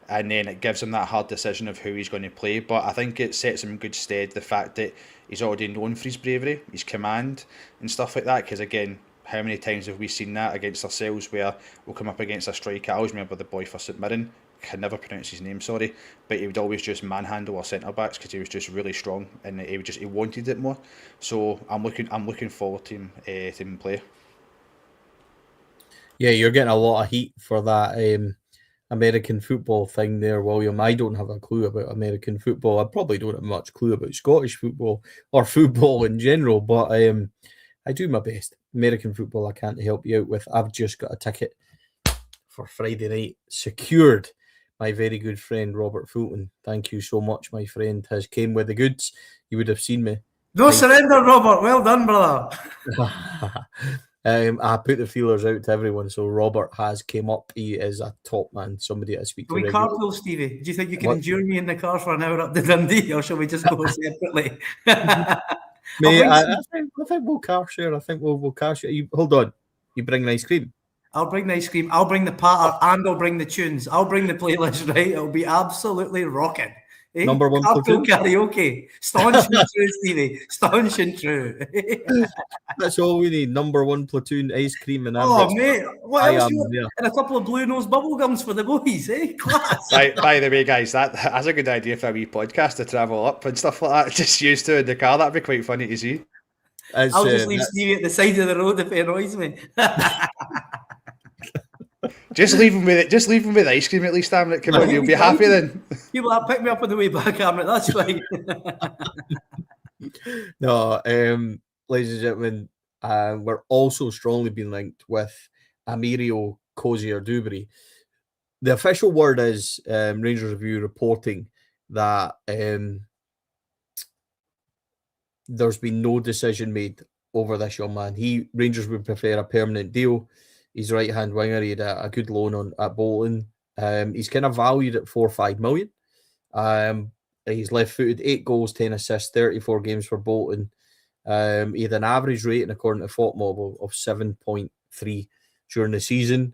And then it gives him that hard decision of who he's going to play. But I think it sets him in good stead, the fact that he's already known for his bravery, his command and stuff like that. Because again, how many times have we seen that against ourselves where we'll come up against a striker? I always remember the boy for St Mirren. Can never pronounce his name, sorry, but he would always just manhandle our centre backs because he was just really strong and he wanted it more. So I'm looking forward to him play. Yeah, you're getting a lot of heat for that American football thing there, William. I don't have a clue about American football. I probably don't have much clue about Scottish football or football in general, but I do my best. American football, I can't help you out with. I've just got a ticket for Friday night secured. My very good friend Robert Fulton. Thank you so much, my friend. Has came with the goods. You would have seen me. No surrender, Robert. Well done, brother. I put the feelers out to everyone, so Robert has came up. He is a top man. Somebody I speak to. Can we carpool, Steviie? Do you think you can endure me in the car for an hour up to Dundee, or shall we just go separately? Mate, I think we'll car share. I think we'll car share. Hold on. You bring an ice cream. I'll bring the ice cream, I'll bring the patter, and I'll bring the tunes. I'll bring the playlist, right? It'll be absolutely rocking. Eh? Number one platoon karaoke. Staunch and true, Steviie. Staunch and true. That's all we need. Number one platoon, ice cream, and mate, what else? And a couple of blue nose bubble gums for the boys, eh? Class. By the way, guys, that's a good idea for a wee podcast to travel up and stuff like that. Just used to in the car. That'd be quite funny to see. I'll just leave Steviie at the side of the road if he annoys me. Just leave him with it. Just leave him with ice cream at least, Amrit. Come on, you'll be happy then. People pick me up on the way back, Amrit. That's fine. No, ladies and gentlemen, we're also strongly being linked with Amirio Cozier-Dubry. The official word is Rangers Review reporting that there's been no decision made over this young man. Rangers would prefer a permanent deal. He's right-hand winger. He had a good loan at Bolton. He's kind of valued at 4 or 5 million. He's left-footed, 8 goals, 10 assists, 34 games for Bolton. He had an average rating, according to FotMob, of 7.3 during the season.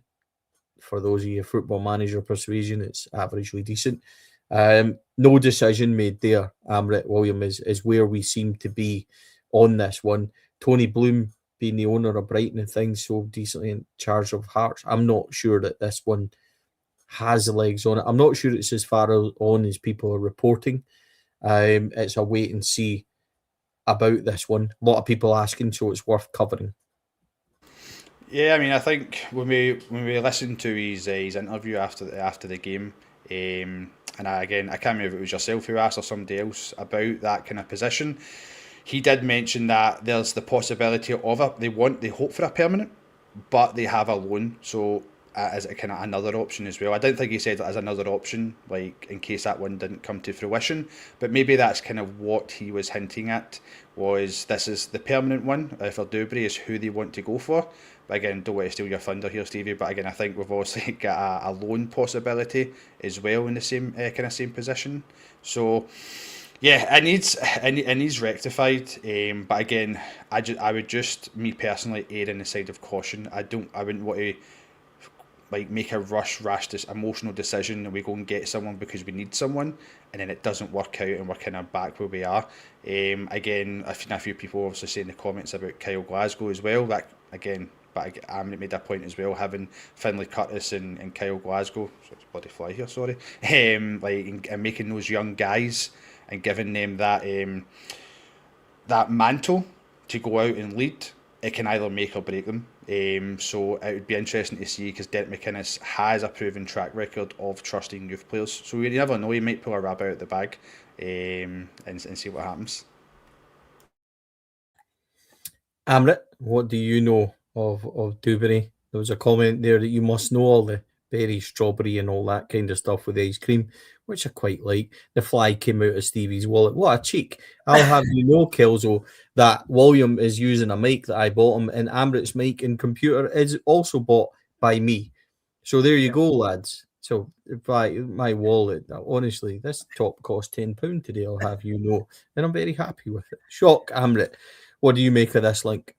For those of you football manager persuasion, it's averagely decent. No decision made there. Amrit William is where we seem to be on this one. Tony Bloom being the owner of Brighton and things so decently in charge of Hearts. I'm not sure that this one has legs on it. I'm not sure it's as far on as people are reporting. It's a wait and see about this one. A lot of people asking, so it's worth covering. Yeah, I mean, I think when we listened to his interview after the game, and I can't remember if it was yourself who asked or somebody else about that kind of position. He did mention that there's the possibility of they hope for a permanent, but they have a loan, so as a kind of another option as well. I don't think he said it as another option, like in case that one didn't come to fruition, but maybe that's kind of what he was hinting at, was this is the permanent one for Dewberry, is who they want to go for. But again, don't want to steal your thunder here, Stevie, but again, I think we've also got a loan possibility as well in the same same position. So yeah, it needs rectified. But again, I would just, me personally, err on the side of caution. I wouldn't want to like make a rash emotional decision and we go and get someone because we need someone, and then it doesn't work out and we're kind of back where we are. Again, I've seen a few people obviously saying in the comments about Kyle Glasgow as well. That again, but Amrit made a point as well, having Finlay Curtis and Kyle Glasgow, so it's bloody fly here, sorry, and making those young guys and giving them that mantle to go out and lead. It can either make or break them. So it would be interesting to see, because Derek McInnes has a proven track record of trusting youth players. So you never know, he might pull a rabbit out the bag and see what happens. Amrit, what do you know of Dewberry? There was a comment there that you must know all the berry, strawberry and all that kind of stuff with ice cream, which I quite like. The fly came out of Stevie's wallet. What a cheek. I'll have you know, Kelso, that William is using a mic that I bought him, and Amrit's mic and computer is also bought by me. So there you go, lads. So by my wallet, honestly, this top cost £10 today, I'll have you know, and I'm very happy with it. Shock, Amrit. What do you make of this link?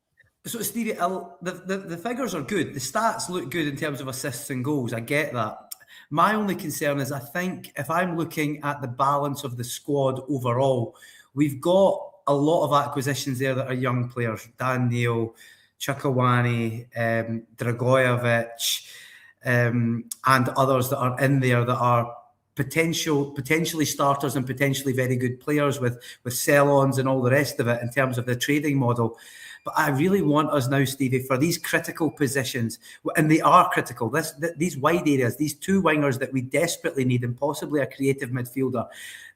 So, Stevie, the figures are good. The stats look good in terms of assists and goals. I get that. My only concern is I think if I'm looking at the balance of the squad overall, we've got a lot of acquisitions there that are young players. Dan Neil, Chukwueze, Dragojevic, and others that are in there that are potentially starters and potentially very good players with sell-ons and all the rest of it in terms of the trading model. But I really want us now, Stevie, for these critical positions, and they are critical, these wide areas, these two wingers that we desperately need, and possibly a creative midfielder.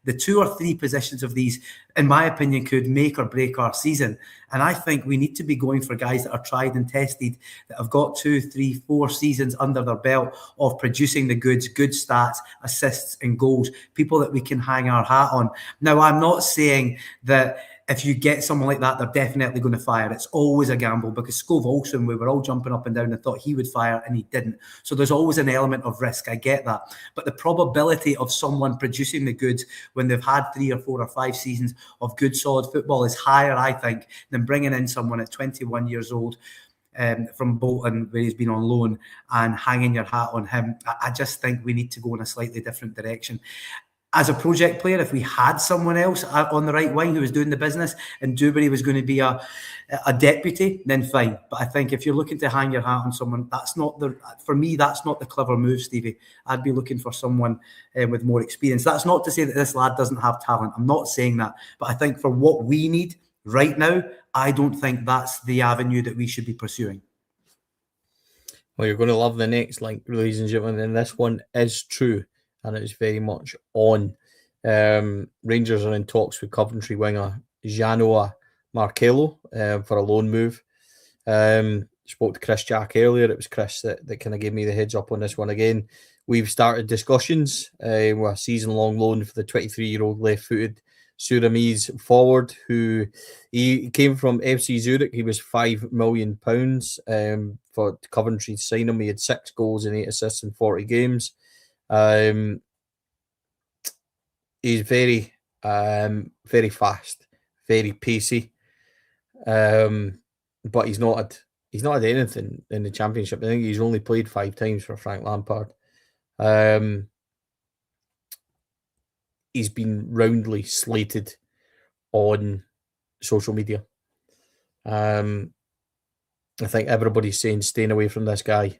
The 2 or 3 positions of these, in my opinion, could make or break our season. And I think we need to be going for guys that are tried and tested, that have got 2, 3, 4 seasons under their belt of producing the goods, good stats, assists and goals, people that we can hang our hat on. Now, I'm not saying that if you get someone like that, they're definitely going to fire. It's always a gamble, because Skov Olsen, we were all jumping up and down and thought he would fire and he didn't. So there's always an element of risk. I get that. But the probability of someone producing the goods when they've had 3 or 4 or 5 seasons of good, solid football is higher, I think, than bringing in someone at 21 years old from Bolton, where he's been on loan, and hanging your hat on him. I just think we need to go in a slightly different direction. As a project player, if we had someone else on the right wing who was doing the business and Dewberry was going to be a deputy, then fine. But I think if you're looking to hang your hat on someone, for me, that's not the clever move, Stevie. I'd be looking for someone with more experience. That's not to say that this lad doesn't have talent. I'm not saying that. But I think for what we need right now, I don't think that's the avenue that we should be pursuing. Well, you're going to love the next link, ladies and gentlemen, and this one is true. And it's very much on. Rangers are in talks with Coventry winger Janoa Markelo for a loan move. Spoke to Chris Jack earlier. It was Chris that kind of gave me the heads up on this one again. We've started discussions with a season-long loan for the 23-year-old left-footed Surinamese forward, who he came from FC Zurich. He was £5 million for Coventry to sign him. He had 6 goals and 8 assists in 40 games. He's very fast, very pacey, but he's not had anything in the Championship. I think he's only played 5 times for Frank Lampard. he's been roundly slated on social media. I think everybody's saying staying away from this guy.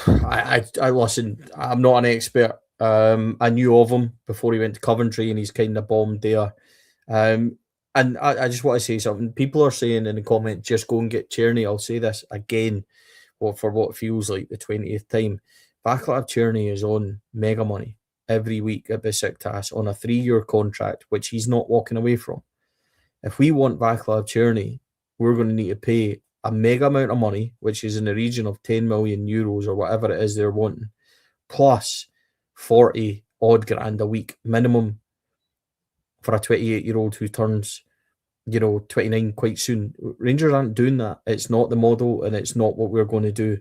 I listen. I'm not an expert. I knew of him before he went to Coventry, and he's kind of bombed there. And I just want to say something. People are saying in the comment, just go and get Tierney. I'll say this again, for what feels like the 20th time. Vaclav Tierney is on mega money every week at Besiktas on a 3-year contract, which he's not walking away from. If we want Vaclav Tierney, we're going to need to pay a mega amount of money, which is in the region of 10 million euros or whatever it is they're wanting, plus 40 odd grand a week minimum for a 28-year-old who turns, 29 quite soon. Rangers aren't doing that. It's not the model, and it's not what we're going to do.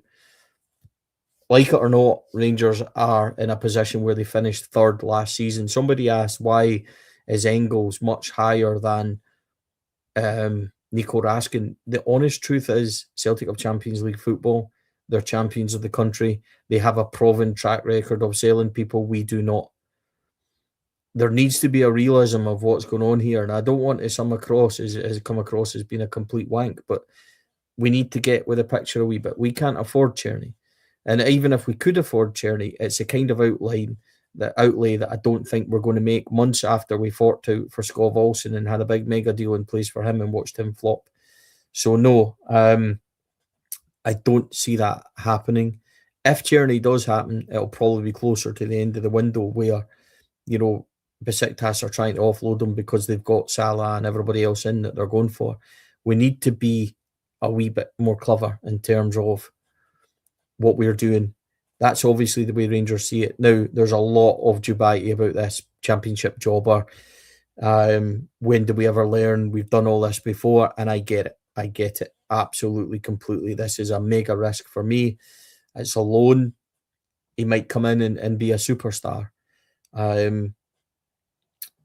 Like it or not, Rangers are in a position where they finished third last season. Somebody asked, why is Engels much higher than Nico Raskin? The honest truth is, Celtic have Champions League football. They're champions of the country. They have a proven track record of selling people. We do not. There needs to be a realism of what's going on here, and I don't want to come across as being a complete wank, but we need to get with the picture a wee bit. We can't afford Tierney, and even if we could afford Tierney, it's a kind of outlay that I don't think we're going to make months after we fought out for Skov Olsen and had a big mega deal in place for him and watched him flop. So no, I don't see that happening. If Tierney does happen, it'll probably be closer to the end of the window where, Besiktas are trying to offload him because they've got Salah and everybody else in that they're going for. We need to be a wee bit more clever in terms of what we're doing. That's obviously the way Rangers see it. Now, there's a lot of dubiety about this championship jobber. When do we ever learn? We've done all this before, and I get it. I get it absolutely, completely. This is a mega risk for me. It's a loan. He might come in and be a superstar.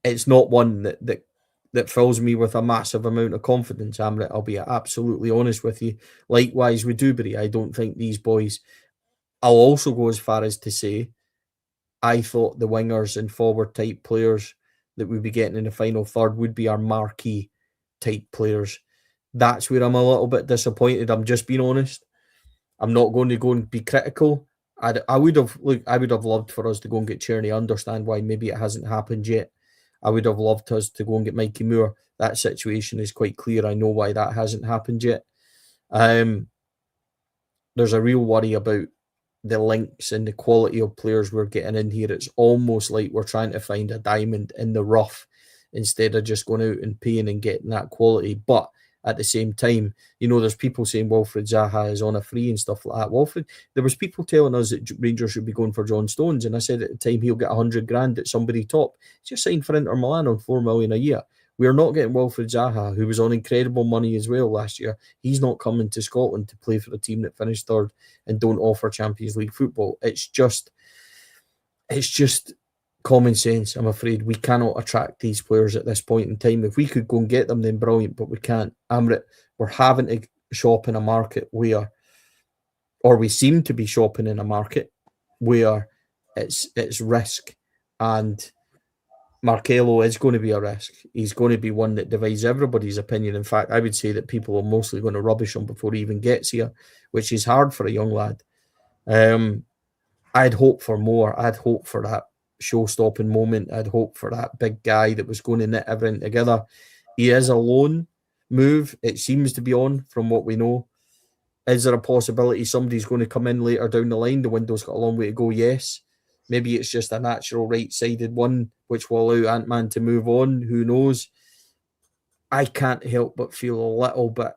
It's not one that fills me with a massive amount of confidence, Amrit. I'll be absolutely honest with you. Likewise with Dewberry, I don't think these boys... I'll also go as far as to say I thought the wingers and forward type players that we'd be getting in the final third would be our marquee type players. That's where I'm a little bit disappointed. I'm just being honest. I'm not going to go and be critical. I would have loved for us to go and get Tierney. I understand why maybe it hasn't happened yet. I would have loved us to go and get Mikey Moore. That situation is quite clear. I know why that hasn't happened yet. There's a real worry about the links and the quality of players we're getting in here. It's almost like we're trying to find a diamond in the rough instead of just going out and paying and getting that quality. But at the same time, there's people saying Wilfried Zaha is on a free and stuff like that. There was people telling us that Rangers should be going for John Stones, and I said at the time he'll get 100 grand at somebody top. He's just signed for Inter Milan on 4 million a year. We are not getting Wilfried Zaha, who was on incredible money as well last year. He's not coming to Scotland to play for a team that finished third and don't offer Champions League football. It's just common sense, I'm afraid. We cannot attract these players at this point in time. If we could go and get them, then brilliant, but we can't. Amrit, we're having to shop in a market where, or we seem to be shopping in a market where it's risk, and Markelo is going to be a risk. He's going to be one that divides everybody's opinion. In fact, I would say that people are mostly going to rubbish him before he even gets here, which is hard for a young lad. I'd hope for more. I'd hope for that show-stopping moment. I'd hope for that big guy that was going to knit everything together. He is a loan move. It seems to be on from what we know. Is there a possibility somebody's going to come in later down the line? The window's got a long way to go, yes. Maybe it's just a natural right-sided one, which will allow Ant-Man to move on. Who knows? I can't help but feel a little bit,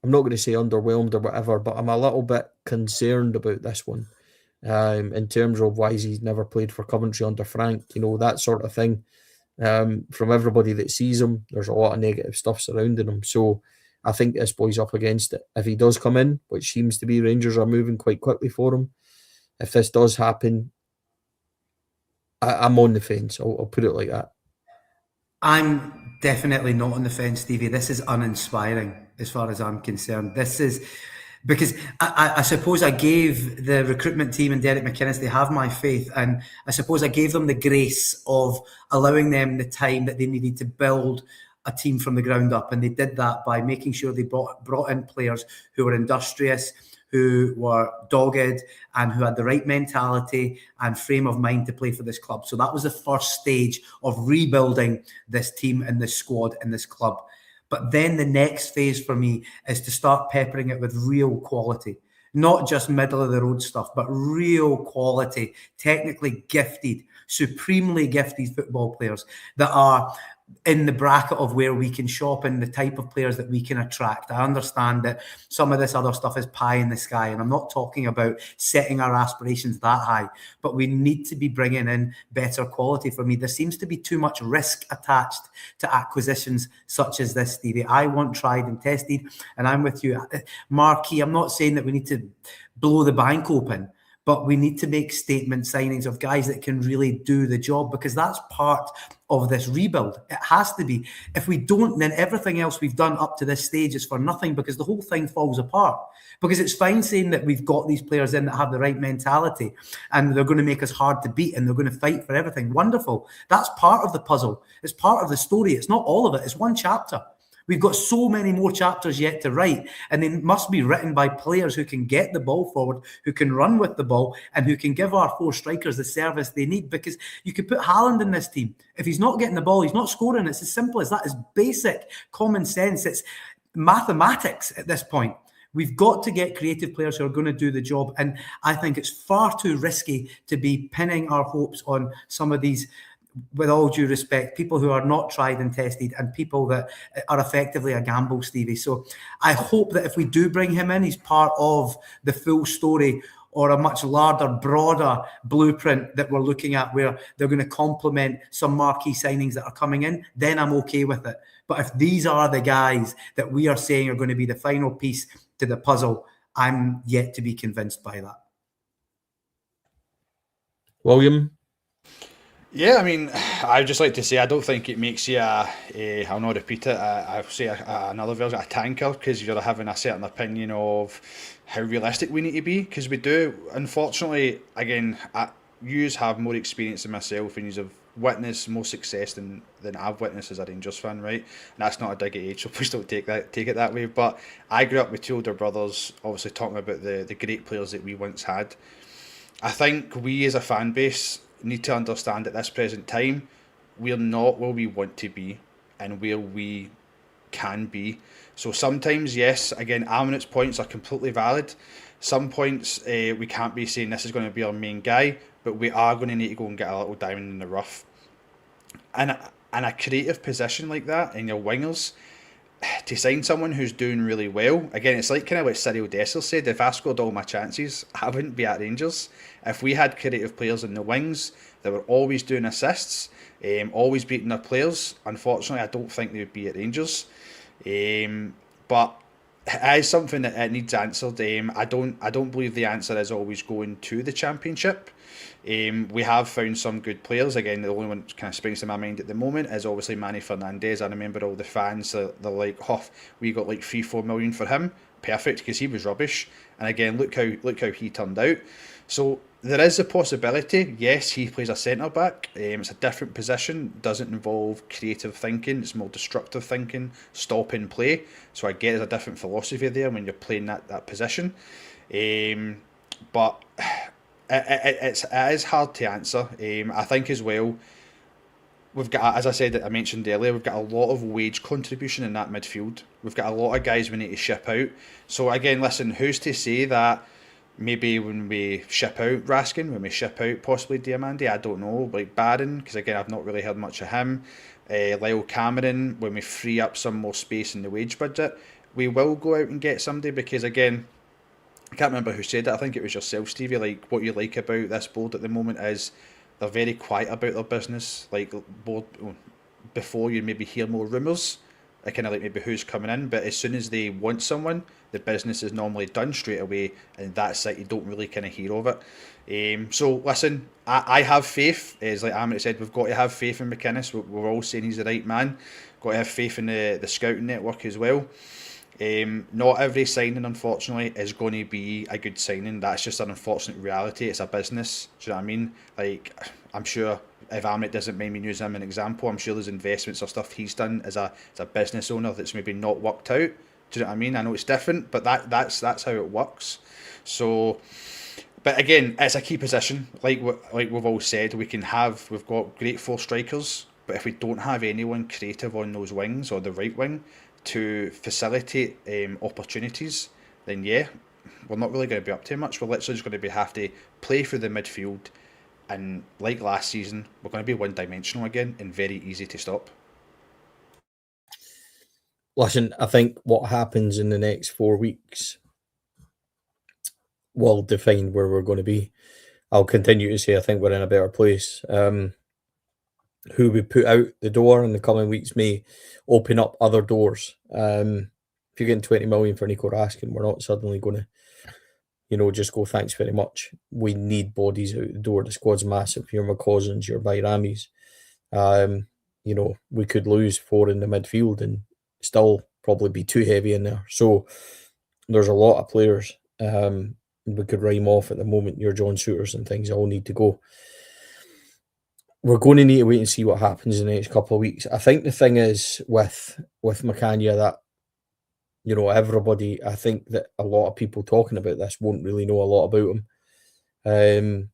I'm not going to say underwhelmed or whatever, but I'm a little bit concerned about this one. In terms of why he's never played for Coventry under Frank, that sort of thing. From everybody that sees him, there's a lot of negative stuff surrounding him. So I think this boy's up against it. If he does come in, which seems to be, Rangers are moving quite quickly for him. If this does happen, I'm on the fence. I'll put it like that. I'm definitely not on the fence, Stevie. This is uninspiring as far as I'm concerned. This is because I suppose I gave the recruitment team and Derek McInnes, they have my faith, and I suppose I gave them the grace of allowing them the time that they needed to build a team from the ground up, and they did that by making sure they brought in players who were industrious, who were dogged, and who had the right mentality and frame of mind to play for this club. So that was the first stage of rebuilding this team and this squad and this club. But then the next phase for me is to start peppering it with real quality. Not just middle of the road stuff, but real quality, technically gifted, supremely gifted football players that are in the bracket of where we can shop and the type of players that we can attract. I understand that some of this other stuff is pie in the sky, and I'm not talking about setting our aspirations that high, but we need to be bringing in better quality. For me, there seems to be too much risk attached to acquisitions such as this, Steviie. I want tried and tested, and I'm with you, Marky. I'm not saying that we need to blow the bank open, but we need to make statement signings of guys that can really do the job, because that's part of this rebuild. It has to be. If we don't, then everything else we've done up to this stage is for nothing, because the whole thing falls apart. Because it's fine saying that we've got these players in that have the right mentality and they're going to make us hard to beat and they're going to fight for everything. Wonderful. That's part of the puzzle. It's part of the story. It's not all of it. It's one chapter. We've got so many more chapters yet to write, and they must be written by players who can get the ball forward, who can run with the ball, and who can give our four strikers the service they need. Because you could put Haaland in this team. If he's not getting the ball, he's not scoring. It's as simple as that. It's basic common sense. It's mathematics at this point. We've got to get creative players who are going to do the job. And I think it's far too risky to be pinning our hopes on some of these, with all due respect, people who are not tried and tested and people that are effectively a gamble, Steviie. So I hope that if we do bring him in, he's part of the full story or a much larger, broader blueprint that we're looking at, where they're going to complement some marquee signings that are coming in. Then I'm okay with it. But if these are the guys that we are saying are going to be the final piece to the puzzle, I'm yet to be convinced by that. William? Yeah, I mean, I'd just like to say I don't think it makes you I'll not repeat it, I'll say another version, a tanker, because you're having a certain opinion of how realistic we need to be, because we do. Unfortunately, again, yous have more experience than myself, and yous have witnessed more success than I've witnessed as a Rangers fan, right? And that's not a dig at age, so please don't take it that way. But I grew up with two older brothers, obviously talking about the great players that we once had. I think we as a fan base need to understand at this present time, we're not where we want to be and where we can be. So sometimes, yes, again, Amrit's points are completely valid. Some points we can't be saying this is going to be our main guy, but we are going to need to go and get a little diamond in the rough. And a creative position like that in your wingers, to sign someone who's doing really well, again, it's like kind of what Cyril Dessers said, if I scored all my chances, I wouldn't be at Rangers. If we had creative players in the wings that were always doing assists, always beating their players, unfortunately, I don't think they would be at Rangers. But it is something that it needs answered. I don't believe the answer is always going to the Championship. We have found some good players. Again, the only one that kind of springs to my mind at the moment is obviously Manny Fernandez. I remember all the fans, they're like, oh, we got like 3-4 million for him. Perfect, because he was rubbish. And again, look how he turned out. So there is a possibility. Yes, he plays a centre back. It's a different position. Doesn't involve creative thinking. It's more destructive thinking, stop and play. So I get there's a different philosophy there when you're playing that position. But it is hard to answer. I think as well, we've got, as I mentioned earlier, we've got a lot of wage contribution in that midfield. We've got a lot of guys we need to ship out. So again, listen, who's to say that maybe when we ship out Raskin, when we ship out possibly Diamandi, I don't know, like Barron, because again, I've not really heard much of him. Lyle Cameron, when we free up some more space in the wage budget, we will go out and get somebody, because again, I can't remember who said it, I think it was yourself, Steviie, like what you like about this board at the moment is they're very quiet about their business. Like before you maybe hear more rumours, kind of like maybe who's coming in, but as soon as they want someone, the business is normally done straight away, and that's it, you don't really kind of hear of it. So listen, I have faith, as like Amrit said, we've got to have faith in McInnes. We're all saying he's the right man, got to have faith in the scouting network as well. Not every signing, unfortunately, is going to be a good signing. That's just an unfortunate reality. It's a business. Do you know what I mean? Like, I'm sure if Amrit doesn't mind me using him an example, I'm sure there's investments or stuff he's done as a business owner that's maybe not worked out. Do you know what I mean? I know it's different, but that's how it works. So, but again, it's a key position. Like we've all said, we've got great 4 strikers, but if we don't have anyone creative on those wings or the right wing to facilitate opportunities, then yeah, we're not really going to be up to much. We're literally just going to have to play through the midfield, and like last season, we're going to be one-dimensional again and very easy to stop. Listen, I think what happens in the next 4 weeks will define where we're going to be. I'll continue to say I think we're in a better place. Who we put out the door in the coming weeks may open up other doors. If you're getting 20 million for Nico Raskin, we're not suddenly going to, just go, thanks very much. We need bodies out the door. The squad's massive. Your McCausins, your Bairamis. We could lose 4 in the midfield and still probably be too heavy in there. So there's a lot of players we could rhyme off at the moment. Your John Souters and things all need to go. We're going to need to wait and see what happens in the next couple of weeks. I think the thing is with Makhanya that, everybody, I think that a lot of people talking about this won't really know a lot about him.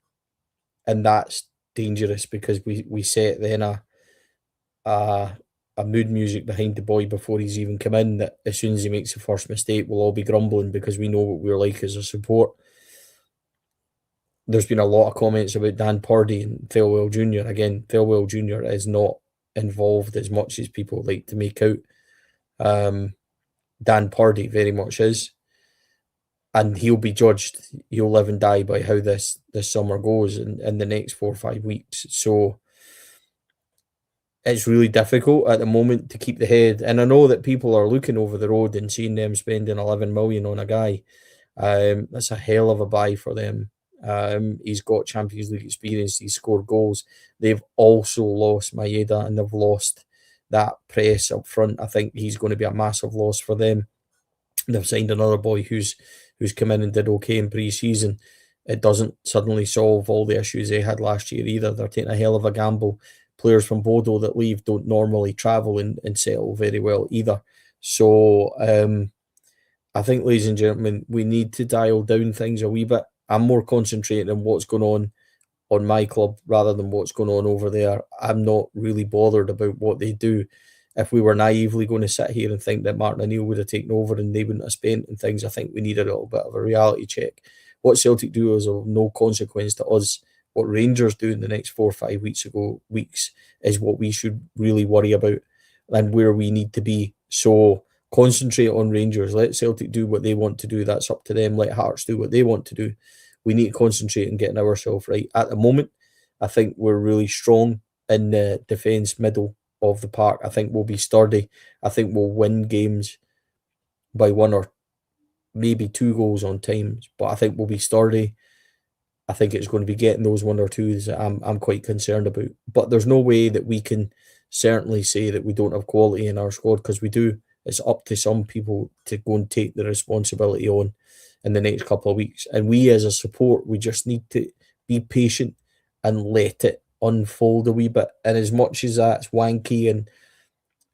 And that's dangerous because we set then a mood music behind the boy before he's even come in, that as soon as he makes the first mistake, we'll all be grumbling because we know what we're like as a support. There's been a lot of comments about Dan Purdy and Thelwell Jr. Again, Thelwell Jr. is not involved as much as people like to make out. Dan Purdy very much is. And he'll be judged. He'll live and die by how this summer goes in the next 4 or 5 weeks. So it's really difficult at the moment to keep the head. And I know that people are looking over the road and seeing them spending 11 million on a guy. That's a hell of a buy for them. He's got Champions League experience. He's scored goals. They've also lost Maeda and they've lost that press up front. I think he's going to be a massive loss for them. They've signed another boy who's come in and did okay in pre-season. It doesn't suddenly solve all the issues they had last year either. They're taking a hell of a gamble. Players from Bodo that leave don't normally travel and settle very well either. So I think, ladies and gentlemen, we need to dial down things a wee bit. I'm more concentrating on what's going on my club rather than what's going on over there. I'm not really bothered about what they do. If we were naively going to sit here and think that Martin O'Neill would have taken over and they wouldn't have spent and things, I think we need a little bit of a reality check. What Celtic do is of no consequence to us. What Rangers do in the next 4 or 5 weeks is what we should really worry about and where we need to be. So concentrate on Rangers. Let Celtic do what they want to do. That's up to them. Let Hearts do what they want to do. We need to concentrate on getting ourselves right. At the moment, I think we're really strong in the defence middle of the park. I think we'll be sturdy. I think we'll win games by 1 or maybe 2 goals on times. But I think we'll be sturdy. I think it's going to be getting those 1 or 2s that I'm quite concerned about. But there's no way that we can certainly say that we don't have quality in our squad, because we do. It's up to some people to go and take the responsibility on in the next couple of weeks. And we as a support, we just need to be patient and let it unfold a wee bit. And as much as that's wanky and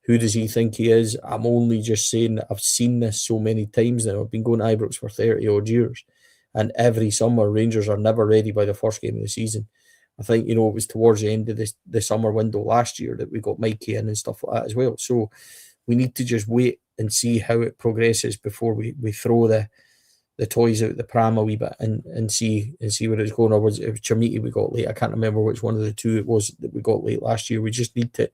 who does he think he is, I'm only just saying that I've seen this so many times now. I've been going to Ibrox for 30 odd years. And every summer, Rangers are never ready by the first game of the season. I think, it was towards the end of the summer window last year that we got Mikey in and stuff like that as well. So we need to just wait and see how it progresses before we throw the toys out the pram a wee bit and see where it's going. Or was it Chamiti we got late? I can't remember which one of the two it was that we got late last year. We just need to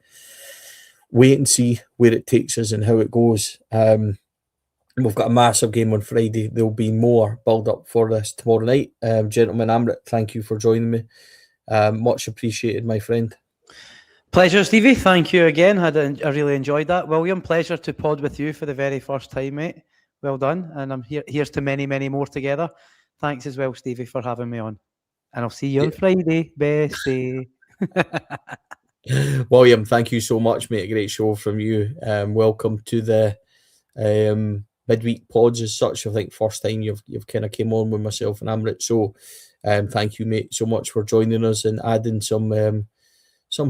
wait and see where it takes us and how it goes. We've got a massive game on Friday. There'll be more build up for this tomorrow night. Gentlemen, Amrit, thank you for joining me. Much appreciated, my friend. Pleasure, Stevie. Thank you again. I really enjoyed that. William, pleasure to pod with you for the very first time, mate. Well done. And I'm here's to many, many more together. Thanks as well, Stevie, for having me on. And I'll see you on Friday. Best day. William, thank you so much, mate. A great show from you. Welcome to the midweek pods as such. I think first time you've kind of came on with myself and Amrit. So thank you, mate, so much for joining us and adding some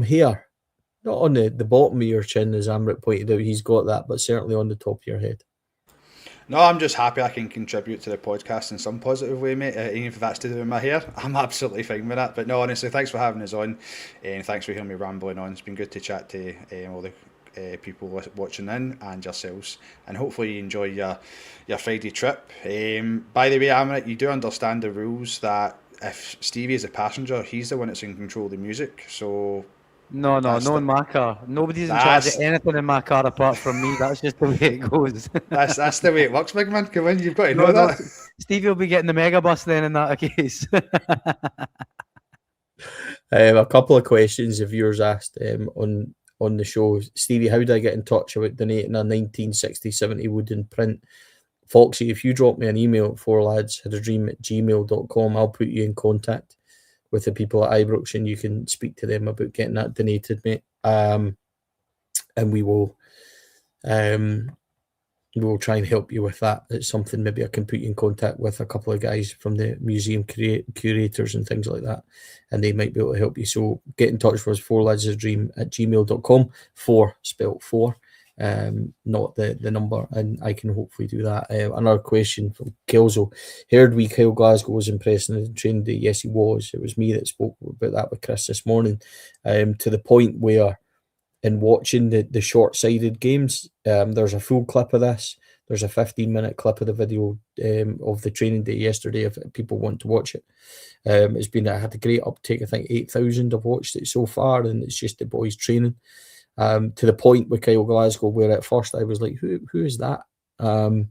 hair. Not on the bottom of your chin, as Amrit pointed out, he's got that, but certainly on the top of your head. No, I'm just happy I can contribute to the podcast in some positive way, mate. Even if that's to do with my hair, I'm absolutely fine with that. But no, honestly, thanks for having us on, and thanks for hearing me rambling on. It's been good to chat to all the people watching in and yourselves, and hopefully you enjoy your Friday trip. By the way, Amrit, you do understand the rules that if Steviie is a passenger, he's the one that's in control of the music. So No, in my car. Nobody's in charge of anything in my car apart from me. That's just the way it goes. that's the way it works, big man. Come on, you've got to know that. Steviie will be getting the mega bus then in that case. A couple of questions of yours asked on the show. Steviie, how do I get in touch about donating a 1960-70 wooden print? Foxy, if you drop me an email at 4ladshadadream@gmail.com, I'll put you in contact with the people at Ibrox, and you can speak to them about getting that donated, mate. And we will try and help you with that. It's something maybe I can put you in contact with a couple of guys from the museum curators and things like that, and they might be able to help you. So get in touch with us, 4ladshadadream@gmail.com, 4 spelled 4. Not the number, and I can hopefully do that. Another question from Kelso. Heard we Kyle Glasgow was impressed in the training day. Yes, he was. It was me that spoke about that with Chris this morning, to the point where in watching the short-sided games, there's a full clip of this. There's a 15-minute clip of the video of the training day yesterday if people want to watch it. It's had a great uptake. I think 8,000 have watched it so far, and it's just the boys training. To the point with Kyle Glasgow where at first I was like, who is that? And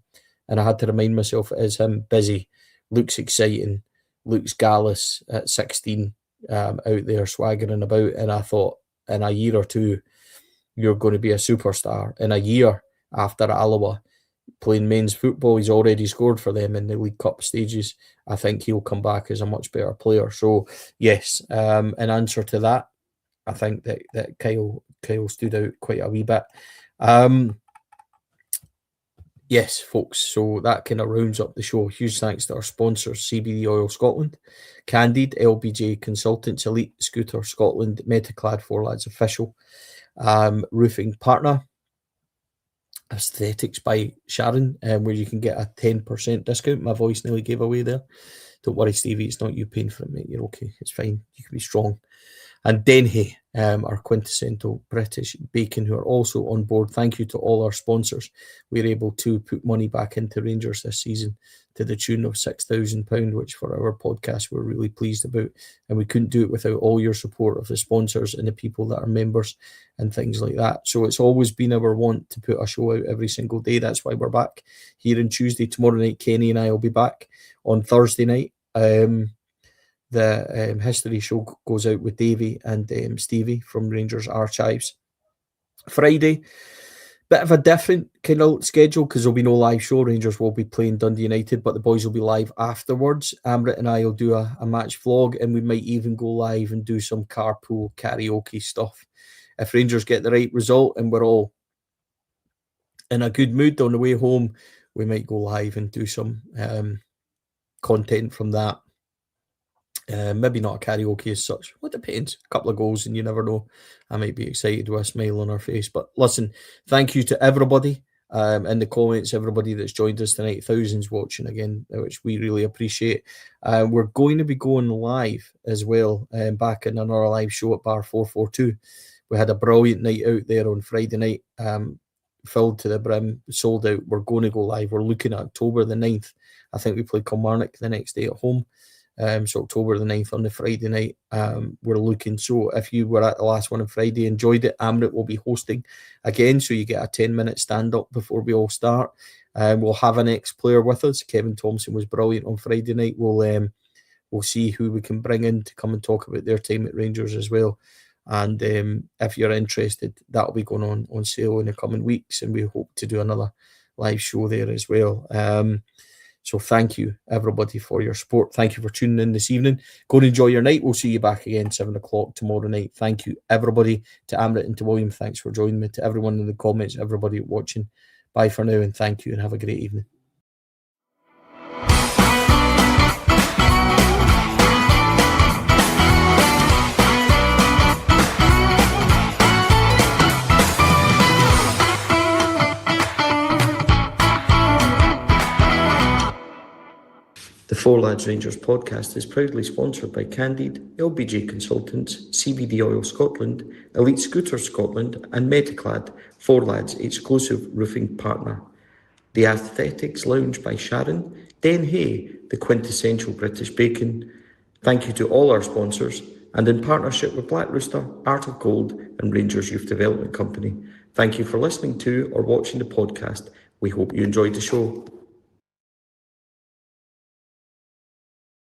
I had to remind myself it is him. Busy, looks exciting, looks gallus at 16, out there swaggering about. And I thought, in a year or two, you're going to be a superstar. In a year after Alloa playing men's football, he's already scored for them in the League Cup stages. I think he'll come back as a much better player. So yes, in answer to that, I think that Kyle stood out quite a wee bit. Yes, folks, so that kind of rounds up the show. Huge thanks to our sponsors, CBD Oil Scotland, Candid, LBJ Consultants, Elite Scooter Scotland, Metaclad 4 Lads Official, Roofing Partner, Aesthetics by Sharon, where you can get a 10% discount. My voice nearly gave away there. Don't worry, Steviie, it's not you paying for it, mate. You're okay. It's fine. You can be strong. And Denhay, our quintessential British bacon, who are also on board. Thank you to all our sponsors. We were able to put money back into Rangers this season to the tune of £6,000, which for our podcast we're really pleased about. And we couldn't do it without all your support of the sponsors and the people that are members and things like that. So it's always been our want to put a show out every single day. That's why we're back here on Tuesday. Tomorrow night, Kenny and I will be back. On Thursday night, the history show goes out with Davey and Steviie from Rangers Archives. Friday, bit of a different kind of schedule because there'll be no live show. Rangers will be playing Dundee United, but the boys will be live afterwards. Amrit and I will do a match vlog, and we might even go live and do some carpool karaoke stuff. If Rangers get the right result and we're all in a good mood on the way home, we might go live and do some content from that. Maybe not a karaoke as such. Well, it depends. A couple of goals and you never know. I might be excited with a smile on our face. But listen, thank you to everybody in the comments, everybody that's joined us tonight. Thousands watching again, which we really appreciate. We're going to be going live as well, back in another live show at Bar 442. We had a brilliant night out there on Friday night, filled to the brim, sold out. We're going to go live. We're looking at October the 9th. I think we play Kilmarnock the next day at home. So October the 9th on the Friday night, we're looking. So if you were at the last one on Friday, enjoyed it, Amrit will be hosting again. So you get a 10-minute stand-up before we all start. We'll have an ex-player with us. Kevin Thompson was brilliant on Friday night. We'll see who we can bring in to come and talk about their time at Rangers as well. And if you're interested, that'll be going on sale in the coming weeks. And we hope to do another live show there as well. So thank you, everybody, for your support. Thank you for tuning in this evening. Go and enjoy your night. We'll see you back again 7 o'clock tomorrow night. Thank you, everybody. To Amrit and to William, thanks for joining me. To everyone in the comments, everybody watching. Bye for now, and thank you, and have a great evening. The Four Lads Rangers podcast is proudly sponsored by Candid, LBJ Consultants, CBD Oil Scotland, Elite Scooters Scotland, and Metaclad, Four Lads' exclusive roofing partner. The Aesthetics Lounge by Sharon, Denhay, the quintessential British bacon. Thank you to all our sponsors, and in partnership with Black Rooster, Art of Gold, and Rangers Youth Development Company. Thank you for listening to or watching the podcast. We hope you enjoyed the show.